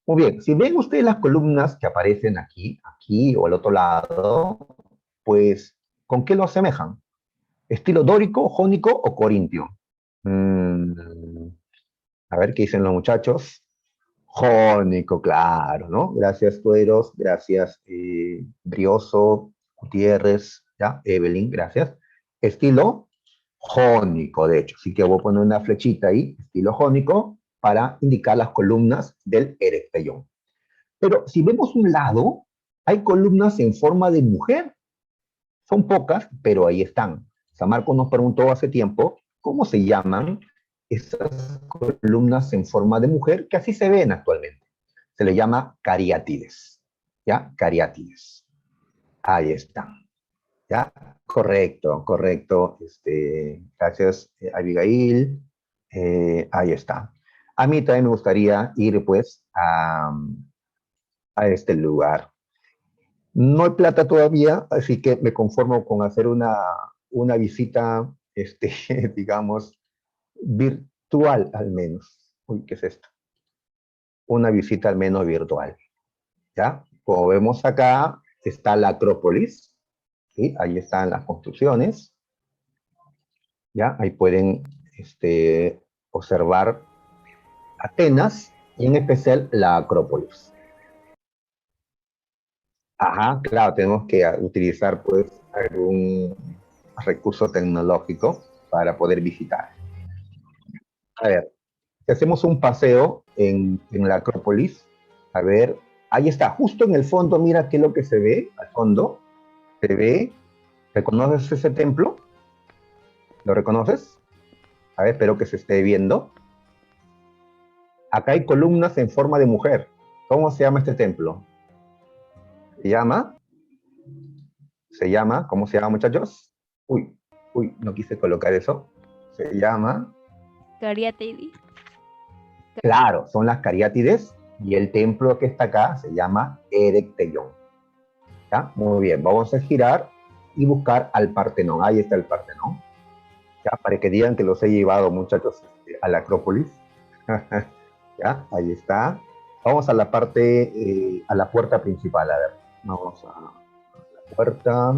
Muy bien, si ven ustedes las columnas que aparecen aquí o al otro lado, pues, ¿con qué lo asemejan? ¿Estilo dórico, jónico o corintio? Mm, a ver qué dicen los muchachos. Jónico, claro, ¿no? Gracias, Tueros, gracias, Brioso, Gutiérrez, ¿ya? Evelyn, gracias. Estilo jónico, de hecho. Así que voy a poner una flechita ahí, estilo jónico, para indicar las columnas del Erecteion. Pero si vemos un lado, hay columnas en forma de mujer. Son pocas, pero ahí están. San Marcos nos preguntó hace tiempo cómo se llaman esas columnas en forma de mujer que así se ven actualmente. Se le llama cariátides. ¿Ya? Cariátides. Ahí están. ¿Ya? Correcto, correcto. Gracias, Abigail. Ahí está. A mí también me gustaría ir, pues, a este lugar. No hay plata todavía, así que me conformo con hacer una visita, digamos, virtual al menos. Uy, ¿qué es esto? una visita al menos virtual, ¿ya? Como vemos acá, está la Acrópolis, ¿sí? Ahí están las construcciones, ¿ya? Ahí pueden observar Atenas y en especial la Acrópolis. Ajá, claro, tenemos que utilizar pues algún recurso tecnológico para poder visitar. A ver, si hacemos un paseo en la Acrópolis, a ver, ahí está, justo en el fondo, mira qué es lo que se ve al fondo. Se ve, ¿reconoces ese templo? ¿Lo reconoces? A ver, espero que se esté viendo. Acá hay columnas en forma de mujer. ¿Cómo se llama este templo? Se llama, ¿cómo se llama, muchachos? Uy, uy, no quise colocar eso. Se llama, Cariátides. claro, son las cariátides y el templo que está acá se llama Erecteion. ¿Ya? Muy bien, vamos a girar y buscar al Partenón. Ahí está el Partenón. ¿Ya? Para que digan que los he llevado, muchachos, a la Acrópolis. ¿Ya? Ahí está. Vamos a la parte, a la puerta principal. A ver, vamos a la puerta.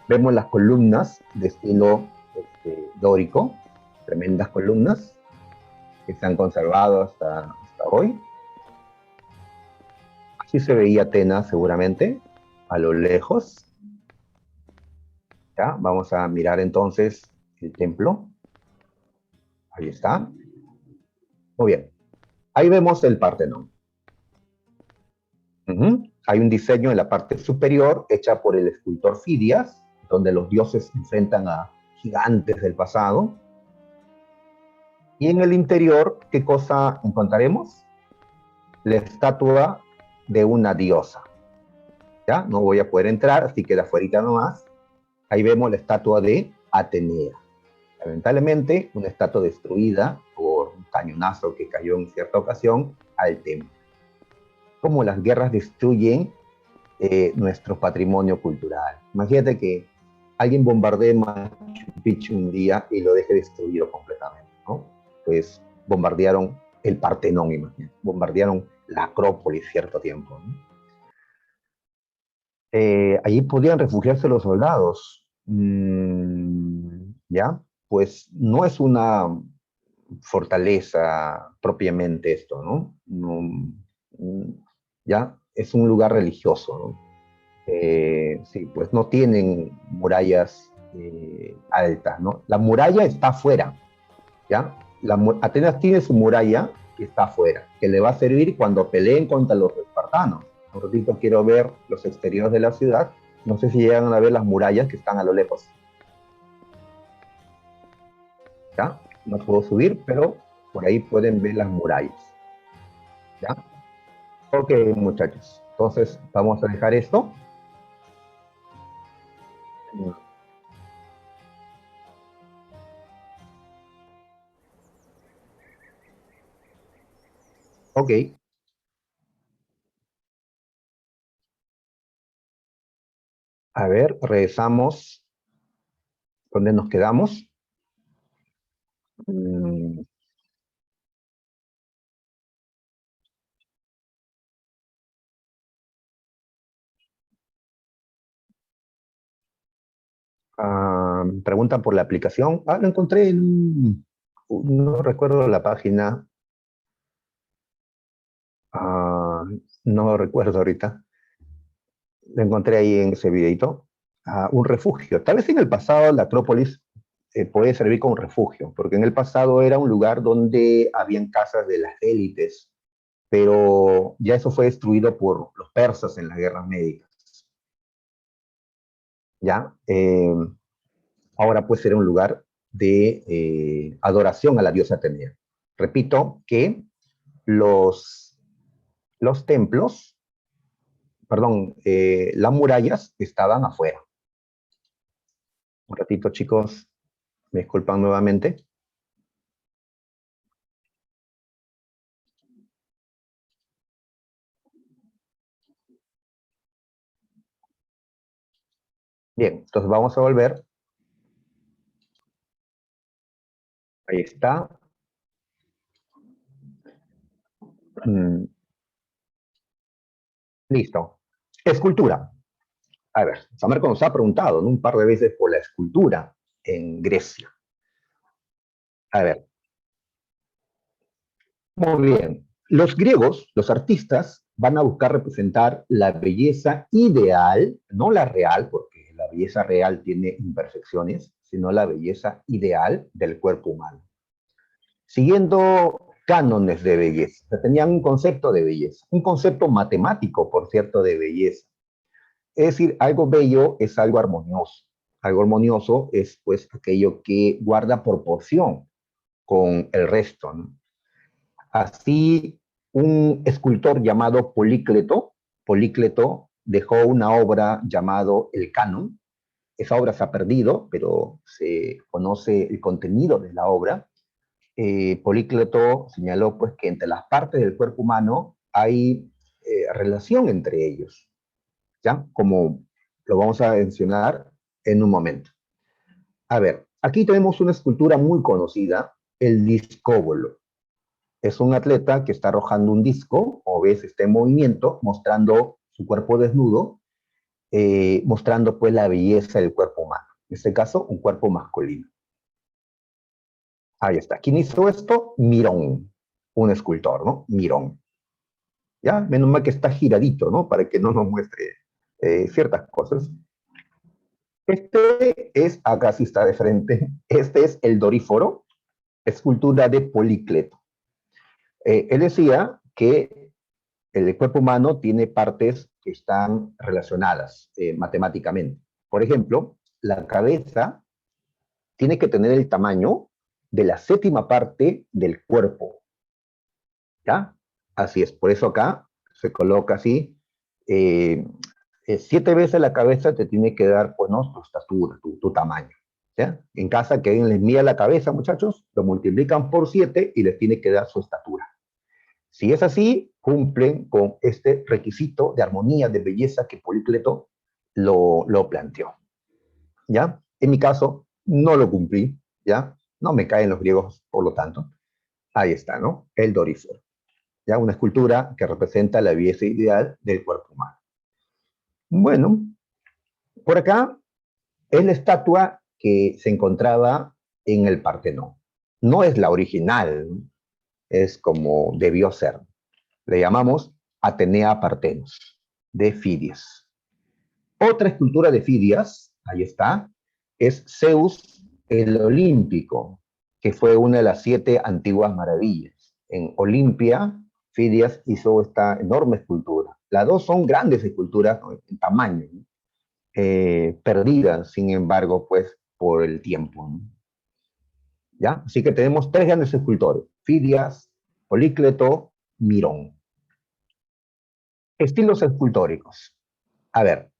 Vemos las columnas de estilo dórico, tremendas columnas que se han conservado hasta hoy. Así se veía Atenas seguramente, a lo lejos. ¿Ya? Vamos a mirar entonces el templo. Ahí está. Muy bien. Ahí vemos el Partenón. Hay un diseño en la parte superior hecha por el escultor Fidias, donde los dioses enfrentan a gigantes del pasado. Y en el interior, ¿qué cosa encontraremos? La estatua de una diosa. ¿Ya? No voy a poder entrar, así que de afuera nomás. Ahí vemos la estatua de Atenea. Lamentablemente, una estatua destruida por un cañonazo que cayó en cierta ocasión al templo. Como las guerras destruyen nuestro patrimonio cultural. Imagínate que alguien bombardee Machu Picchu un día y lo deje destruido completamente, ¿no? Pues bombardearon el Partenón, imagínate, bombardearon la Acrópolis cierto tiempo, ¿no? Allí podían refugiarse los soldados. ¿Ya? Pues no es una fortaleza propiamente esto, ¿no? ¿Ya? Es un lugar religioso, ¿no? Sí, pues no tienen murallas altas, ¿no? La muralla está afuera, ¿ya? Atenas tiene su muralla que está afuera, que le va a servir cuando peleen contra los espartanos. Un ratito quiero ver los exteriores de la ciudad. No sé si llegan a ver las murallas que están a lo lejos. ¿Ya? No puedo subir, pero por ahí pueden ver las murallas. ¿Ya? Ok, muchachos. Entonces, vamos a dejar esto. Ok. A ver, regresamos. ¿Dónde nos quedamos? Mm, preguntan por la aplicación. Lo encontré en... No recuerdo la página. Ah, no recuerdo ahorita. Lo encontré ahí en ese videito. Un refugio. Tal vez en el pasado la Acrópolis puede servir como refugio, porque en el pasado era un lugar donde habían casas de las élites, pero ya eso fue destruido por los persas en las guerras médicas. ¿Ya? Ahora puede ser un lugar de adoración a la diosa Atenea. Repito que los, los templos, perdón, las murallas estaban afuera. Un ratito, chicos, me disculpan nuevamente. Bien, entonces vamos a volver. Ahí está. Mm, listo. Escultura. A ver, Samarco nos ha preguntado, ¿no?, un par de veces por la escultura en Grecia. A ver, muy bien. Los griegos, los artistas, van a buscar representar la belleza ideal, no la real, porque la belleza real tiene imperfecciones, sino la belleza ideal del cuerpo humano, siguiendo cánones de belleza. O sea, tenían un concepto de belleza, un concepto matemático, por cierto, de belleza. Es decir, algo bello es algo armonioso. Algo armonioso es, pues, aquello que guarda proporción con el resto, ¿no? Así, un escultor llamado Polícleto dejó una obra llamado El Canon. Esa obra se ha perdido, pero se conoce el contenido de la obra. Polícleto señaló, pues, que entre las partes del cuerpo humano hay relación entre ellos, ¿ya? Como lo vamos a mencionar en un momento. A ver, aquí tenemos una escultura muy conocida, el discóbolo. Es un atleta que está arrojando un disco, o ves, está en movimiento, mostrando su cuerpo desnudo, mostrando, pues, la belleza del cuerpo humano. En este caso, un cuerpo masculino. Ahí está. ¿Quién hizo esto? Mirón, un escultor, ¿no? Mirón. ¿Ya? Menos mal que está giradito, ¿no? Para que no nos muestre ciertas cosas. Este es, acá sí está de frente, este es el Doríforo, escultura de Polícleto. Él decía que el cuerpo humano tiene partes que están relacionadas matemáticamente. Por ejemplo, la cabeza tiene que tener el tamaño de la séptima parte del cuerpo, ¿ya? Así es, por eso acá se coloca así, eh, 7 veces la cabeza te tiene que dar, pues, ¿no?, tu estatura, tu tamaño, ¿ya? En casa, que alguien les mida la cabeza, muchachos, lo multiplican por 7 y les tiene que dar su estatura. Si es así, cumplen con este requisito de armonía, de belleza que Polícleto lo planteó, ¿ya? En mi caso, no lo cumplí, ¿ya? No me caen los griegos, por lo tanto. Ahí está, ¿no? El Doríforo, ¿ya? Una escultura que representa la belleza ideal del cuerpo humano. Bueno, por acá es la estatua que se encontraba en el Partenón. No es la original, es como debió ser. Le llamamos Atenea Partenos, de Fidias. Otra escultura de Fidias, ahí está, es Zeus el Olímpico, que fue una de las 7 antiguas maravillas. En Olimpia, Fidias hizo esta enorme escultura. Las dos son grandes esculturas en tamaño, ¿no?, perdidas, sin embargo, pues, por el tiempo, ¿no? ¿Ya? Así que tenemos 3 grandes escultores: Fidias, Polícleto, Mirón. Estilos escultóricos. A ver,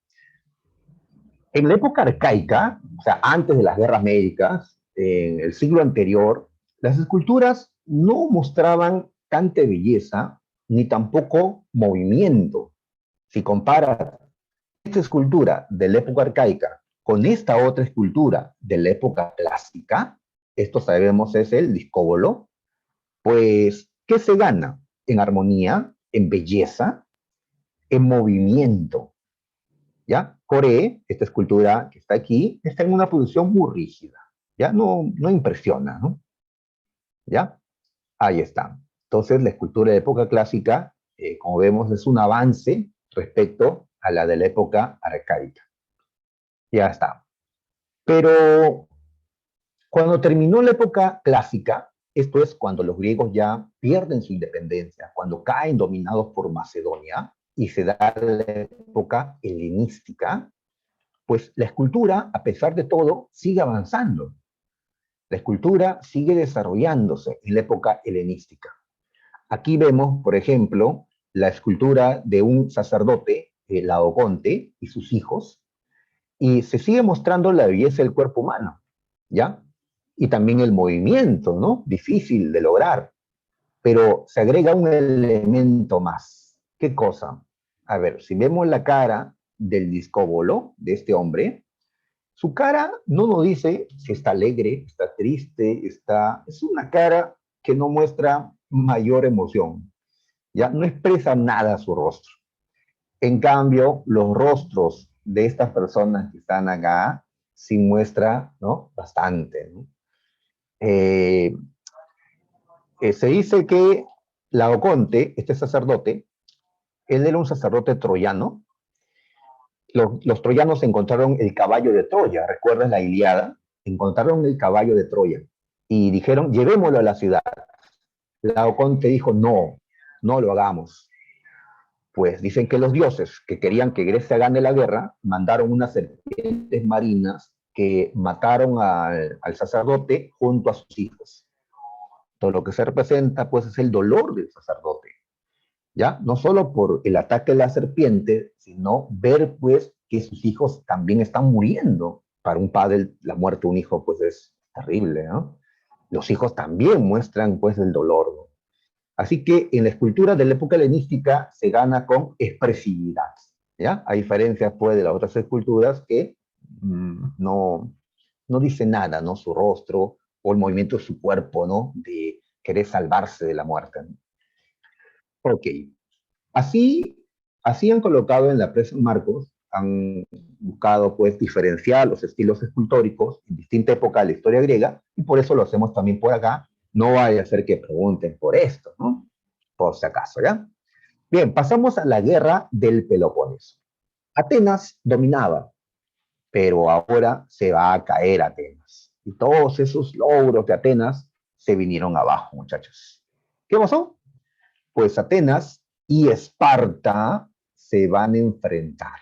en la época arcaica, o sea, antes de las guerras médicas, en el siglo anterior, las esculturas no mostraban tanta belleza ni tampoco movimiento. Si comparas esta escultura de la época arcaica con esta otra escultura de la época clásica, esto sabemos es el discóbolo, pues, ¿qué se gana? En armonía, en belleza, en movimiento, ¿ya? Coré, esta escultura que está aquí, está en una posición muy rígida, ¿ya? No impresiona, ¿no? ¿Ya? Ahí está. Entonces, la escultura de época clásica, como vemos, es un avance respecto a la de la época arcaica. Ya está. Pero cuando terminó la época clásica, esto es cuando los griegos ya pierden su independencia, cuando caen dominados por Macedonia y se da la época helenística, pues la escultura, a pesar de todo, sigue avanzando. La escultura sigue desarrollándose en la época helenística. Aquí vemos, por ejemplo, la escultura de un sacerdote, Laoconte, y sus hijos, y se sigue mostrando la belleza del cuerpo humano, ¿ya? Y también el movimiento, ¿no? Difícil de lograr, pero se agrega un elemento más. ¿Qué cosa? A ver, si vemos la cara del discóbolo, de este hombre, su cara no nos dice si está alegre, está triste, es una cara que no muestra mayor emoción. ya no expresa nada su rostro. En cambio, los rostros de estas personas que están acá sí muestra, ¿no? Bastante, ¿no? Eh, Se dice que Laoconte, este sacerdote, él era un sacerdote troyano. Los troyanos encontraron el caballo de Troya, ¿recuerdas la Ilíada? Encontraron el caballo de Troya y dijeron, llevémoslo a la ciudad. Laoconte dijo, no, no lo hagamos. Pues dicen que los dioses que querían que Grecia gane la guerra mandaron unas serpientes marinas que mataron al sacerdote junto a sus hijos. Todo lo que se representa pues es el dolor del sacerdote, ¿ya? No solo por el ataque de la serpiente, sino ver pues que sus hijos también están muriendo. Para un padre la muerte de un hijo pues es terrible, ¿no? Los hijos también muestran pues el dolor, ¿no? Así que en la escultura de la época helenística se gana con expresividad, ¿ya? A diferencia pues de las otras esculturas que no dice nada, ¿no? Su rostro o el movimiento de su cuerpo, ¿no? De querer salvarse de la muerte, ¿no? Ok, así, así han colocado en la presa Marcos, han buscado pues diferenciar los estilos escultóricos en distinta época de la historia griega y por eso lo hacemos también por acá. No vaya a ser que pregunten por esto, ¿no? Por si acaso, ¿ya? Bien, pasamos a la guerra del Peloponeso. Atenas dominaba, pero ahora se va a caer Atenas. Y todos esos logros de Atenas se vinieron abajo, muchachos. ¿Qué pasó? Pues Atenas y Esparta se van a enfrentar.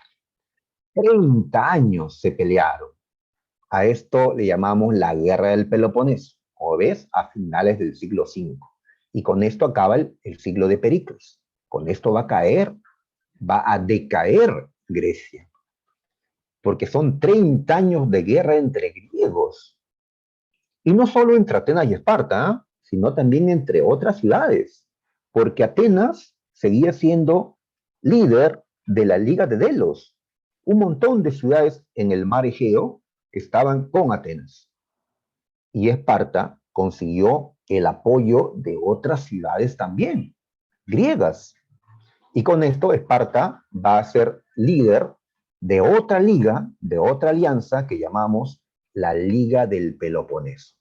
30 años se pelearon. A esto le llamamos la Guerra del Peloponeso, o ves, a finales del siglo V. Y con esto acaba el siglo de Pericles. Con esto va a caer, va a decaer Grecia, porque son 30 años de guerra entre griegos. Y no solo entre Atenas y Esparta, ¿eh? Sino también entre otras ciudades, porque Atenas seguía siendo líder de la Liga de Delos. Un montón de ciudades en el mar Egeo estaban con Atenas. Y Esparta consiguió el apoyo de otras ciudades también, griegas. Y con esto Esparta va a ser líder de otra liga, de otra alianza que llamamos la Liga del Peloponeso.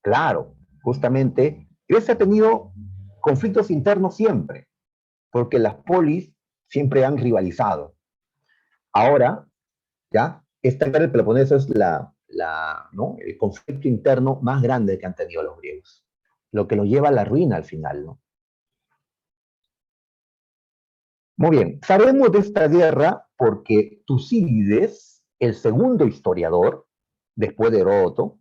Claro, justamente, Grecia ha tenido conflictos internos siempre, porque las polis siempre han rivalizado. Ahora, ya, esta guerra del Peloponeso es ¿no? El conflicto interno más grande que han tenido los griegos, lo que los lleva a la ruina al final, ¿no? Muy bien, sabemos de esta guerra porque Tucídides, el segundo historiador, después de Heródoto,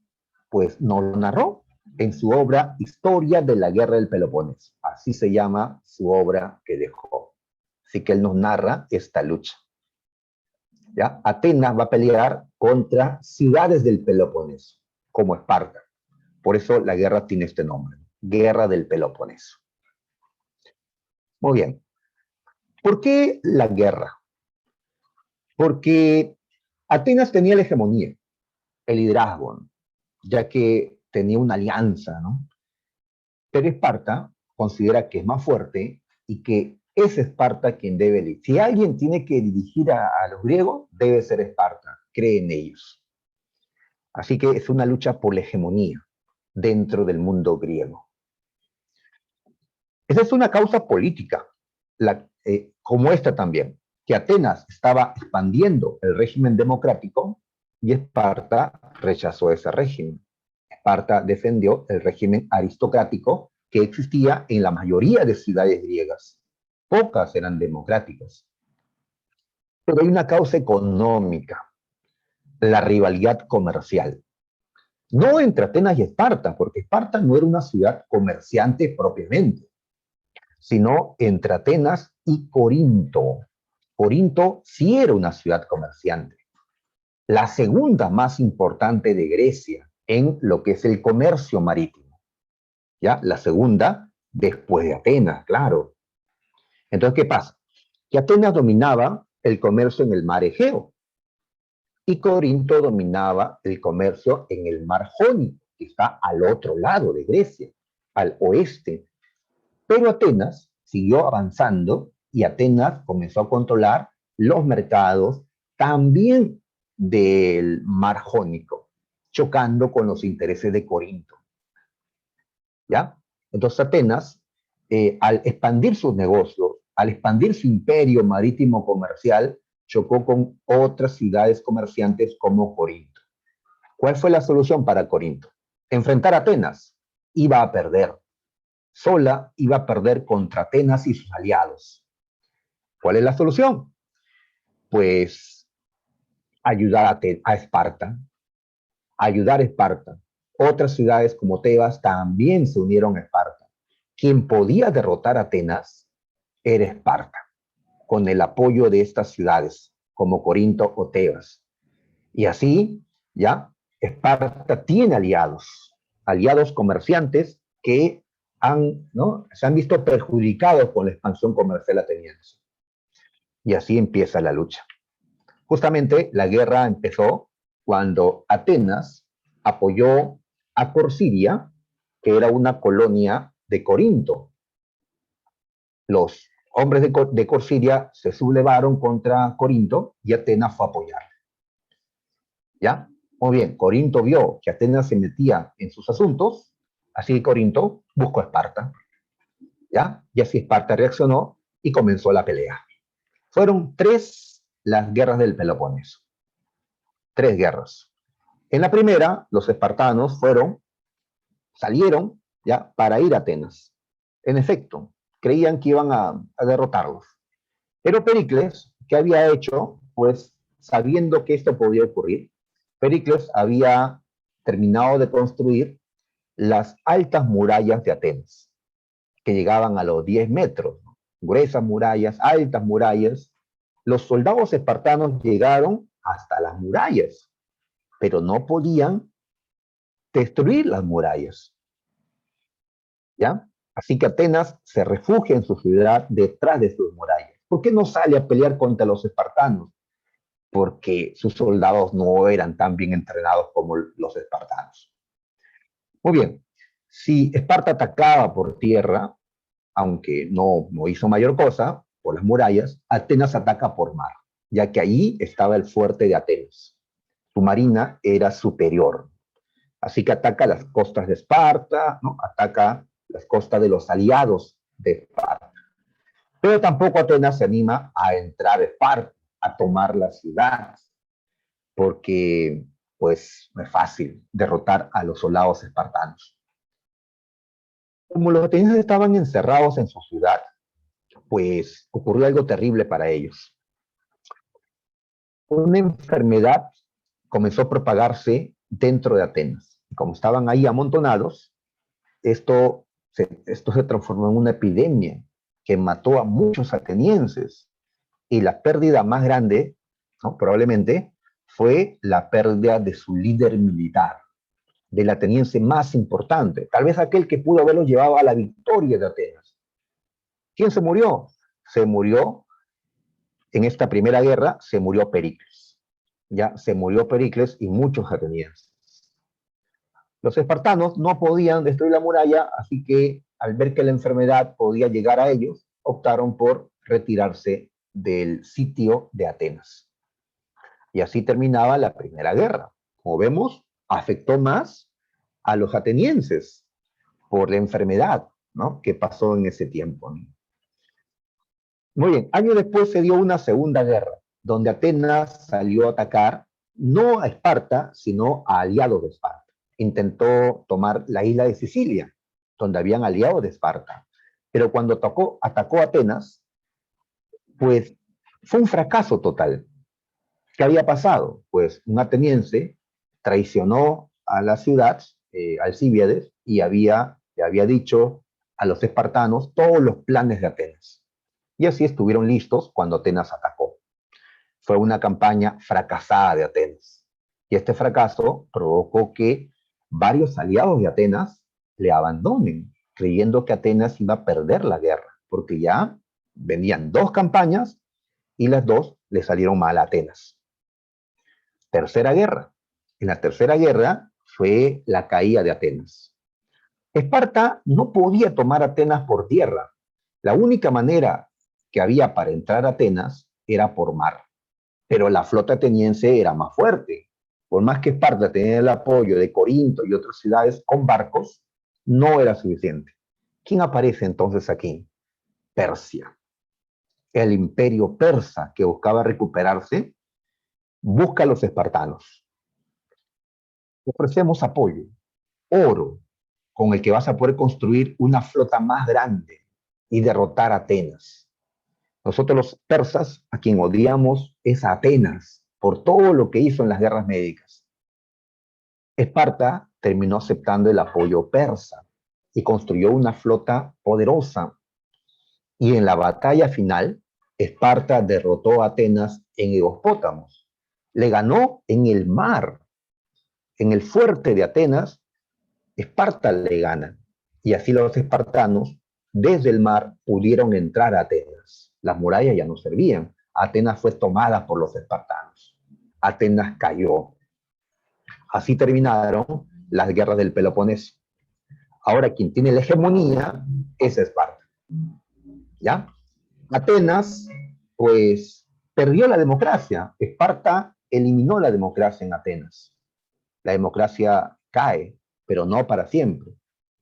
pues nos lo narró en su obra Historia de la Guerra del Peloponeso. Así se llama su obra que dejó. Así que él nos narra esta lucha. ¿Ya? Atenas va a pelear contra ciudades del Peloponeso, como Esparta. Por eso la guerra tiene este nombre, Guerra del Peloponeso. Muy bien. ¿Por qué la guerra? Porque Atenas tenía la hegemonía, el liderazgo, ¿no? Ya que tenía una alianza, ¿no? Pero Esparta considera que es más fuerte y que es Esparta quien debe dirigir. Si alguien tiene que dirigir a los griegos, debe ser Esparta, cree en ellos. Así que es una lucha por la hegemonía dentro del mundo griego. Esa es una causa política, como esta también, que Atenas estaba expandiendo el régimen democrático y Esparta rechazó ese régimen. Esparta defendió el régimen aristocrático que existía en la mayoría de ciudades griegas. Pocas eran democráticas. Pero hay una causa económica, la rivalidad comercial. No entre Atenas y Esparta, porque Esparta no era una ciudad comerciante propiamente, sino entre Atenas y Corinto. Corinto sí era una ciudad comerciante, la segunda más importante de Grecia en lo que es el comercio marítimo. ¿Ya? La segunda después de Atenas, claro. Entonces, ¿qué pasa? Que Atenas dominaba el comercio en el mar Egeo y Corinto dominaba el comercio en el mar Jónico, que está al otro lado de Grecia, al oeste. Pero Atenas siguió avanzando y Atenas comenzó a controlar los mercados también del mar Jónico, chocando con los intereses de Corinto. ¿Ya? Entonces Atenas, al expandir sus negocios, al expandir su imperio marítimo comercial, chocó con otras ciudades comerciantes como Corinto. ¿Cuál fue la solución para Corinto? Enfrentar a Atenas. Iba a perder. Sola iba a perder contra Atenas y sus aliados. ¿Cuál es la solución? Pues ayudar a Esparta, ayudar a Esparta. Otras ciudades como Tebas también se unieron a Esparta. Quien podía derrotar a Atenas era Esparta, con el apoyo de estas ciudades, como Corinto o Tebas. Y así, ya, Esparta tiene aliados, aliados comerciantes que ¿no? se han visto perjudicados con la expansión comercial ateniense. Y así empieza la lucha. Justamente la guerra empezó cuando Atenas apoyó a Corciria, que era una colonia de Corinto. Los hombres de Corciria se sublevaron contra Corinto y Atenas fue a apoyar. ¿Ya? Muy bien, Corinto vio que Atenas se metía en sus asuntos, así que Corinto buscó a Esparta. ¿Ya? Y así Esparta reaccionó y comenzó la pelea. Fueron 3 las guerras del Peloponeso. 3 guerras. En la primera, los espartanos salieron ya para ir a Atenas. En efecto, creían que iban a derrotarlos. Pero Pericles, ¿qué había hecho? Pues sabiendo que esto podía ocurrir, Pericles había terminado de construir las altas murallas de Atenas, que llegaban a los 10 metros, ¿no? Gruesas murallas, altas murallas. Los soldados espartanos llegaron hasta las murallas, pero no podían destruir las murallas. ¿Ya? Así que Atenas se refugia en su ciudad detrás de sus murallas. ¿Por qué no sale a pelear contra los espartanos? Porque sus soldados no eran tan bien entrenados como los espartanos. Muy bien, si Esparta atacaba por tierra, aunque no hizo mayor cosa, por las murallas, Atenas ataca por mar, ya que ahí estaba el fuerte de Atenas. Su marina era superior. Así que ataca las costas de Esparta, ¿no? Ataca las costas de los aliados de Esparta. Pero tampoco Atenas se anima a entrar a Esparta, a tomar la ciudad, porque pues no es fácil derrotar a los soldados espartanos. Como los atenienses estaban encerrados en su ciudad, pues ocurrió algo terrible para ellos. Una enfermedad comenzó a propagarse dentro de Atenas. Como estaban ahí amontonados, esto se transformó en una epidemia que mató a muchos atenienses. Y la pérdida más grande, ¿no? Probablemente, fue la pérdida de su líder militar, del ateniense más importante, tal vez aquel que pudo haberlos llevado a la victoria de Atenas. ¿Quién se murió? Se murió en esta primera guerra, se murió Pericles. Ya se murió Pericles y muchos atenienses. Los espartanos no podían destruir la muralla, así que al ver que la enfermedad podía llegar a ellos, optaron por retirarse del sitio de Atenas. Y así terminaba la primera guerra. Como vemos, afectó más a los atenienses por la enfermedad, ¿no? que pasó en ese tiempo. Muy bien, años después se dio una segunda guerra, donde Atenas salió a atacar no a Esparta, sino a aliados de Esparta. Intentó tomar la isla de Sicilia, donde habían aliados de Esparta. Pero cuando atacó Atenas, pues fue un fracaso total. ¿Qué había pasado? Pues un ateniense traicionó a la ciudad, Alcíbiades, y le había dicho a los espartanos todos los planes de Atenas. Y así estuvieron listos cuando Atenas atacó. Fue una campaña fracasada de Atenas. Y este fracaso provocó que varios aliados de Atenas le abandonen, creyendo que Atenas iba a perder la guerra, porque ya venían 2 campañas y las 2 le salieron mal a Atenas. Tercera guerra. En la tercera guerra fue la caída de Atenas. Esparta no podía tomar Atenas por tierra, La única manera que había para entrar a Atenas era por mar, pero la flota ateniense era más fuerte. Por más que Esparta tenía el apoyo de Corinto y otras ciudades con barcos, no era suficiente. ¿Quién aparece entonces aquí? Persia. El imperio persa que buscaba recuperarse, busca a los espartanos. Ofrecemos apoyo, oro, con el que vas a poder construir una flota más grande y derrotar a Atenas. Nosotros los persas, a quien odiamos, es a Atenas por todo lo que hizo en las guerras médicas. Esparta terminó aceptando el apoyo persa y construyó una flota poderosa. Y en la batalla final, Esparta derrotó a Atenas en Higopótamos. Le ganó en el mar, en el fuerte de Atenas. Esparta le gana. Y así los espartanos, desde el mar, pudieron entrar a Atenas. Las murallas ya no servían. Atenas fue tomada por los espartanos. Atenas cayó. Así terminaron las guerras del Peloponeso. Ahora quien tiene la hegemonía es Esparta. ¿Ya? Atenas, pues, perdió la democracia. Esparta eliminó la democracia en Atenas. La democracia cae, pero no para siempre.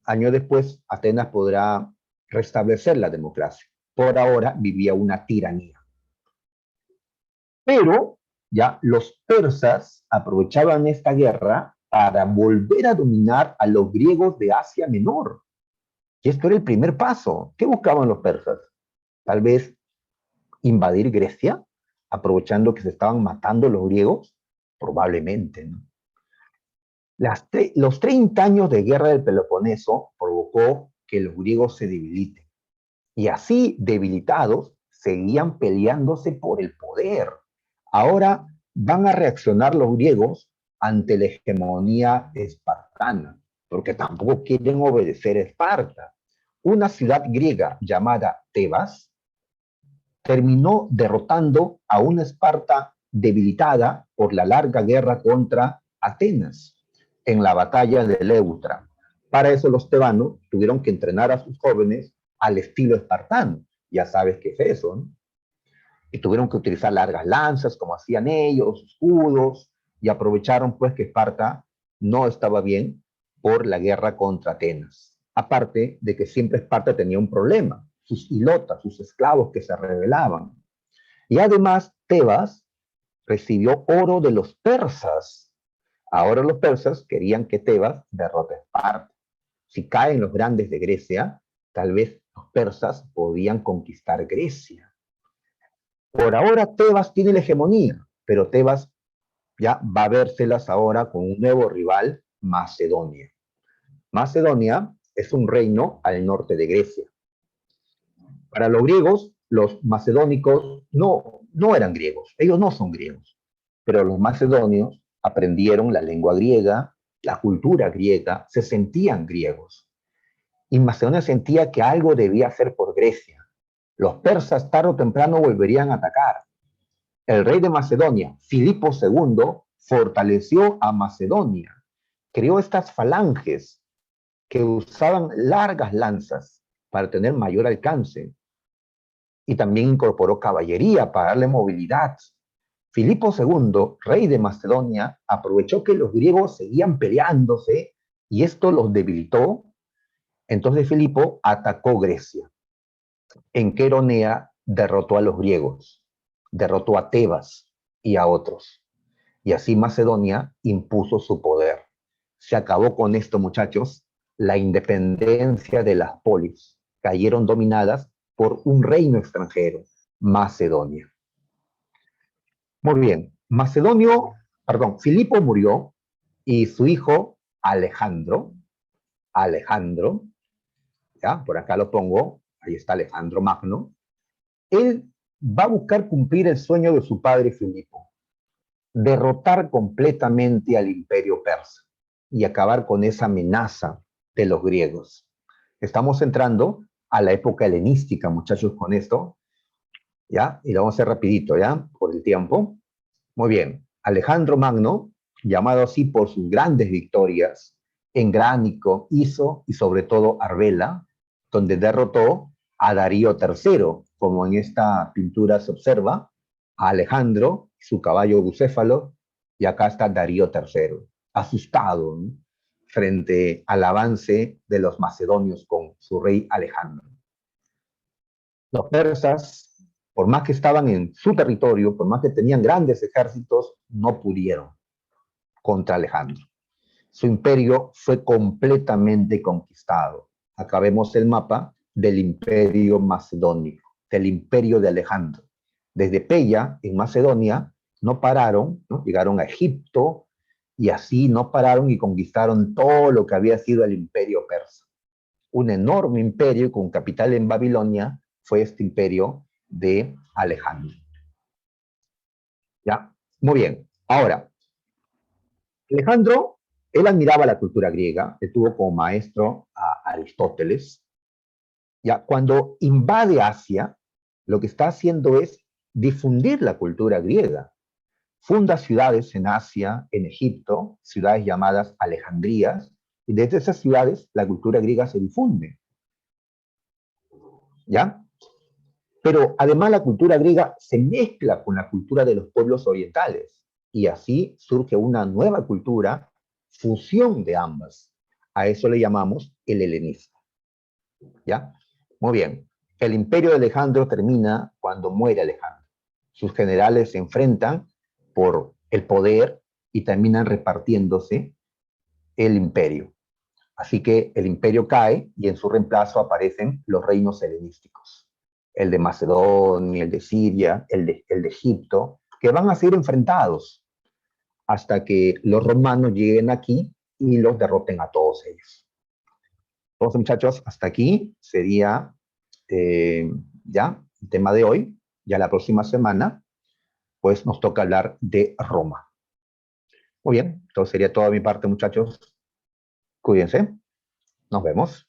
Años después, Atenas podrá restablecer la democracia. Por ahora vivía una tiranía. Pero ya los persas aprovechaban esta guerra para volver a dominar a los griegos de Asia Menor. Y esto era el primer paso. ¿Qué buscaban los persas? Tal vez invadir Grecia, aprovechando que se estaban matando los griegos. Probablemente, ¿no? Los 30 años de guerra del Peloponeso provocó que los griegos se debiliten. Y así, debilitados, seguían peleándose por el poder. Ahora van a reaccionar los griegos ante la hegemonía espartana, porque tampoco quieren obedecer a Esparta. Una ciudad griega llamada Tebas terminó derrotando a una Esparta debilitada por la larga guerra contra Atenas en la batalla de Leuctra. Para eso los tebanos tuvieron que entrenar a sus jóvenes al estilo espartano. Ya sabes qué es eso, ¿no? Y tuvieron que utilizar largas lanzas, como hacían ellos, escudos, y aprovecharon pues que Esparta no estaba bien por la guerra contra Atenas. Aparte de que siempre Esparta tenía un problema, sus hilotas, sus esclavos que se rebelaban. Y además Tebas recibió oro de los persas. Ahora los persas querían que Tebas derrote a Esparta. Si caen los grandes de Grecia, tal vez los persas podían conquistar Grecia. Por ahora Tebas tiene la hegemonía, pero Tebas ya va a vérselas ahora con un nuevo rival, Macedonia. Macedonia es un reino al norte de Grecia. Para los griegos, los macedónicos no eran griegos, ellos no son griegos, pero los macedonios aprendieron la lengua griega, la cultura griega, se sentían griegos. Y Macedonia sentía que algo debía hacer por Grecia. Los persas tarde o temprano volverían a atacar. El rey de Macedonia, Filipo II, fortaleció a Macedonia. Creó estas falanges que usaban largas lanzas para tener mayor alcance. Y también incorporó caballería para darle movilidad. Filipo II, rey de Macedonia, aprovechó que los griegos seguían peleándose y esto los debilitó. Entonces Filipo atacó Grecia. En Queronea derrotó a los griegos, derrotó a Tebas y a otros. Y así Macedonia impuso su poder. Se acabó con esto, muchachos, la independencia de las polis. Cayeron dominadas por un reino extranjero, Macedonia. Muy bien, Filipo murió y su hijo Alejandro, ya, por acá lo pongo, ahí está Alejandro Magno, él va a buscar cumplir el sueño de su padre Filipo, derrotar completamente al imperio persa y acabar con esa amenaza de los griegos. Estamos entrando a la época helenística, muchachos, con esto, ¿ya? Y lo vamos a hacer rapidito, ¿ya? Por el tiempo. Muy bien. Alejandro Magno, llamado así por sus grandes victorias en Gránico, Iso y sobre todo Arbela, donde derrotó a Darío III, como en esta pintura se observa, a Alejandro, su caballo bucéfalo, y acá está Darío III, asustado, ¿no?, frente al avance de los macedonios con su rey Alejandro. Los persas, por más que estaban en su territorio, por más que tenían grandes ejércitos, no pudieron contra Alejandro. Su imperio fue completamente conquistado. Acá vemos el mapa del imperio macedónico, del imperio de Alejandro. Desde Pella, en Macedonia, no pararon, ¿no?, llegaron a Egipto y así no pararon y conquistaron todo lo que había sido el imperio persa. Un enorme imperio con capital en Babilonia fue este imperio de Alejandro. ¿Ya? Muy bien. Ahora, Alejandro, él admiraba la cultura griega, él tuvo como maestro a Aristóteles. Ya, cuando invade Asia, lo que está haciendo es difundir la cultura griega. Funda ciudades en Asia, en Egipto, ciudades llamadas Alejandrías, y desde esas ciudades la cultura griega se difunde. ¿Ya? Pero además la cultura griega se mezcla con la cultura de los pueblos orientales, y así surge una nueva cultura, fusión de ambas. A eso le llamamos el helenismo. ¿Ya? Muy bien. El imperio de Alejandro termina cuando muere Alejandro. Sus generales se enfrentan por el poder y terminan repartiéndose el imperio. Así que el imperio cae y en su reemplazo aparecen los reinos helenísticos. El de Macedonia, el de Siria, el de Egipto, que van a ser enfrentados hasta que los romanos lleguen aquí y los derroten a todos ellos. Entonces, muchachos, hasta aquí sería ya el tema de hoy. Ya la próxima semana, pues nos toca hablar de Roma. Muy bien, entonces sería toda mi parte, muchachos. Cuídense. Nos vemos.